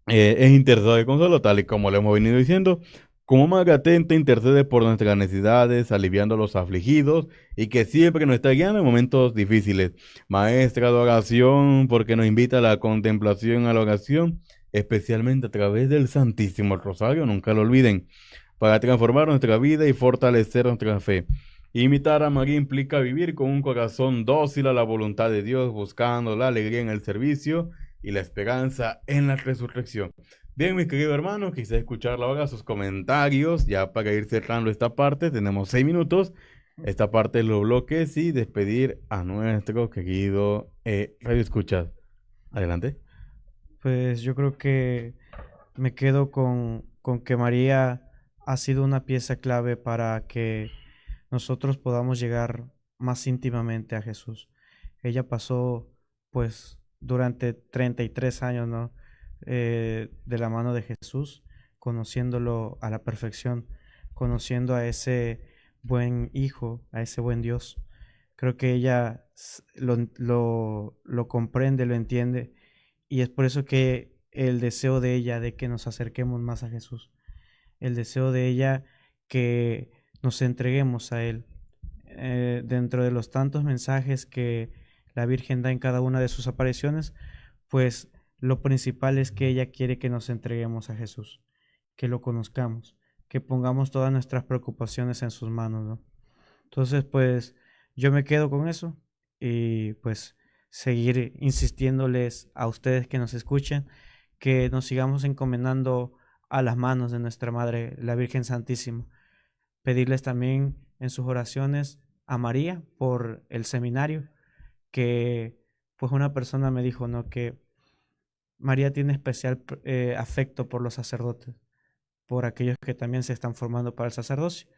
es intercesor de consuelo, tal y como le hemos venido diciendo. Como madre atenta, intercede por nuestras necesidades, aliviando a los afligidos y que siempre nos está guiando en momentos difíciles. Maestra de oración, porque nos invita a la contemplación, a la oración, especialmente a través del Santísimo Rosario, nunca lo olviden, para transformar nuestra vida y fortalecer nuestra fe. Imitar a María implica vivir con un corazón dócil a la voluntad de Dios, buscando la alegría en el servicio y la esperanza en la resurrección. Bien, mis queridos hermanos, quise escuchar ahora sus comentarios, ya para ir cerrando esta parte, tenemos 6 minutos, esta parte de los bloques y despedir a nuestro querido Radio Escuchas. Adelante. Pues yo creo que me quedo con que María ha sido una pieza clave para que nosotros podamos llegar más íntimamente a Jesús. Ella pasó pues durante 33 años, ¿no? De la mano de Jesús, conociéndolo a la perfección, conociendo a ese buen Hijo, a ese buen Dios. Creo que ella lo comprende, lo entiende, y es por eso que el deseo de ella de que nos acerquemos más a Jesús, el deseo de ella que nos entreguemos a Él. Dentro de los tantos mensajes que la Virgen da en cada una de sus apariciones, pues lo principal es que ella quiere que nos entreguemos a Jesús, que lo conozcamos, que pongamos todas nuestras preocupaciones en sus manos, ¿no? Entonces, pues yo me quedo con eso y pues seguir insistiéndoles a ustedes que nos escuchen, que nos sigamos encomendando a las manos de nuestra Madre, la Virgen Santísima. Pedirles también en sus oraciones a María por el seminario, que pues una persona me dijo, ¿no?, que María tiene especial afecto por los sacerdotes, por aquellos que también se están formando para el sacerdocio.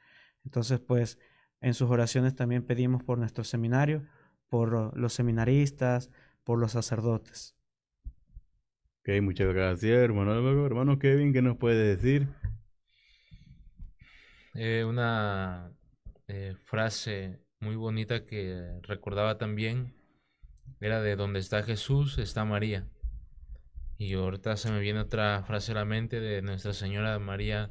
Entonces, pues, en sus oraciones también pedimos por nuestro seminario, por los seminaristas, por los sacerdotes. Ok, muchas gracias, hermano Álvaro. Hermano Kevin, ¿qué nos puede decir? Una frase muy bonita que recordaba también era de donde está Jesús, está María. Y ahorita se me viene otra frase a la mente de Nuestra Señora María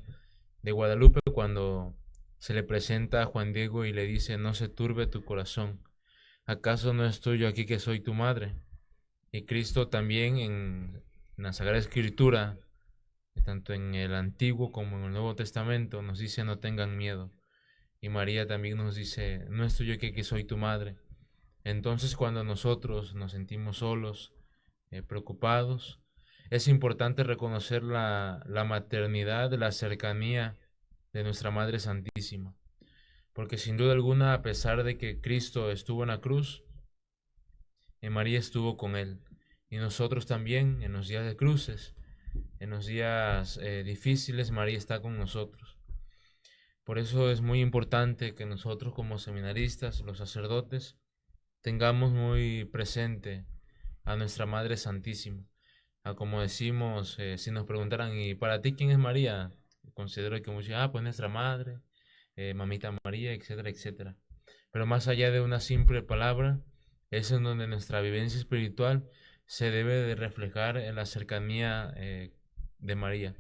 de Guadalupe cuando se le presenta a Juan Diego y le dice, no se turbe tu corazón, ¿acaso no estoy yo aquí que soy tu madre? Y Cristo también en la Sagrada Escritura, tanto en el Antiguo como en el Nuevo Testamento, nos dice no tengan miedo. Y María también nos dice, no estoy yo aquí que soy tu madre. Entonces cuando nosotros nos sentimos solos, preocupados, es importante reconocer la maternidad, la cercanía de nuestra Madre Santísima. Porque sin duda alguna, a pesar de que Cristo estuvo en la cruz, María estuvo con Él. Y nosotros también, en los días de cruces, en los días difíciles, María está con nosotros. Por eso es muy importante que nosotros como seminaristas, los sacerdotes, tengamos muy presente a nuestra Madre Santísima. Como decimos, si nos preguntaran, ¿y para ti quién es María? Considero que muchos, pues nuestra Madre, Mamita María, etcétera, etcétera. Pero más allá de una simple palabra, es en donde nuestra vivencia espiritual se debe de reflejar en la cercanía de María.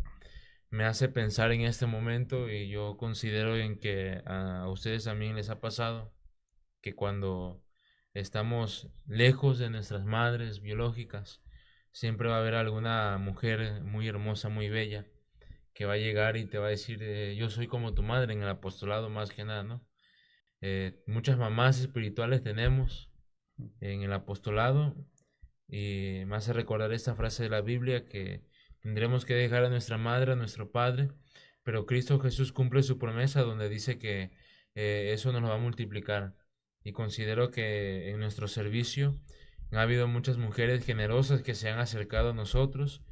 Me hace pensar en este momento, y yo considero en que a ustedes también les ha pasado que cuando estamos lejos de nuestras madres biológicas, siempre va a haber alguna mujer muy hermosa, muy bella, que va a llegar y te va a decir, yo soy como tu madre, en el apostolado más que nada, ¿no? Muchas mamás espirituales tenemos en el apostolado, y me hace recordar esta frase de la Biblia que tendremos que dejar a nuestra madre, a nuestro padre, pero Cristo Jesús cumple su promesa donde dice que eso nos lo va a multiplicar. Y considero que en nuestro servicio ha habido muchas mujeres generosas que se han acercado a nosotros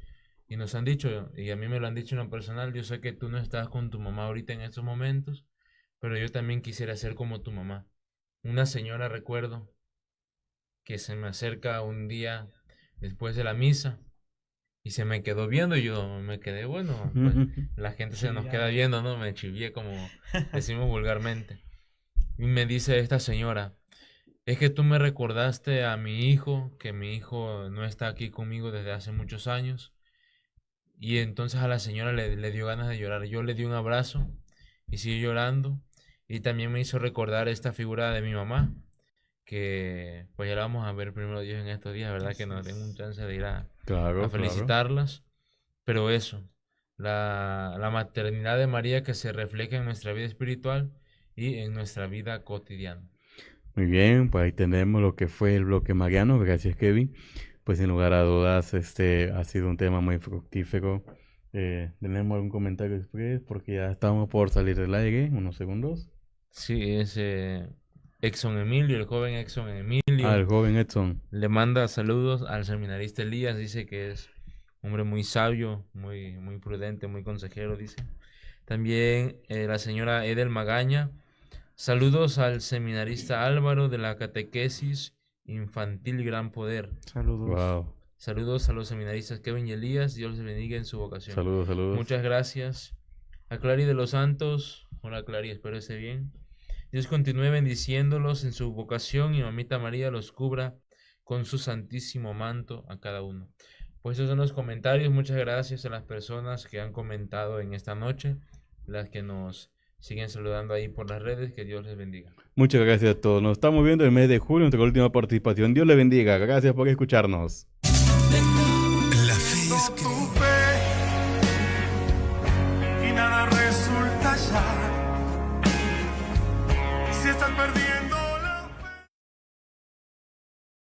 y nos han dicho, y a mí me lo han dicho en lo personal, yo sé que tú no estás con tu mamá ahorita en estos momentos, pero yo también quisiera ser como tu mamá. Una señora, recuerdo, que se me acerca un día después de la misa y se me quedó viendo, y yo me quedé, bueno, pues la gente se nos queda viendo, ¿no? Me chivié, como decimos vulgarmente. Y me dice esta señora, es que tú me recordaste a mi hijo, que mi hijo no está aquí conmigo desde hace muchos años. Y entonces a la señora le dio ganas de llorar. Yo le di un abrazo y siguió llorando. Y también me hizo recordar esta figura de mi mamá, que pues ya la vamos a ver primero Dios en estos días, ¿verdad? Que no tengo un chance de ir a felicitarlas. Pero eso, la maternidad de María que se refleja en nuestra vida espiritual y en nuestra vida cotidiana. Muy bien, pues ahí tenemos lo que fue el bloque mariano. Gracias, Kevin. Pues sin lugar a dudas, ha sido un tema muy fructífero. ¿Tenemos algún comentario después? Porque ya estamos por salir del aire, unos segundos. Sí, es Exxon Emilio, el joven Exxon Emilio. El joven Edson. Le manda saludos al seminarista Elías, dice que es un hombre muy sabio, muy prudente, muy consejero, dice. También la señora Edel Magaña, saludos al seminarista Álvaro de la catequesis infantil Gran Poder. Saludos. Wow. Saludos a los seminaristas Kevin y Elías, Dios les bendiga en su vocación. Saludos. Muchas gracias. A Clary de los Santos, hola Clary, espero esté bien. Dios continúe bendiciéndolos en su vocación y mamita María los cubra con su santísimo manto a cada uno. Pues esos son los comentarios. Muchas gracias a las personas que han comentado en esta noche, las que nos siguen saludando ahí por las redes. Que Dios les bendiga. Muchas gracias a todos. Nos estamos viendo el mes de julio, nuestra última participación. Dios les bendiga. Gracias por escucharnos. La fe es tu fe y nada resulta ya. Si estás perdido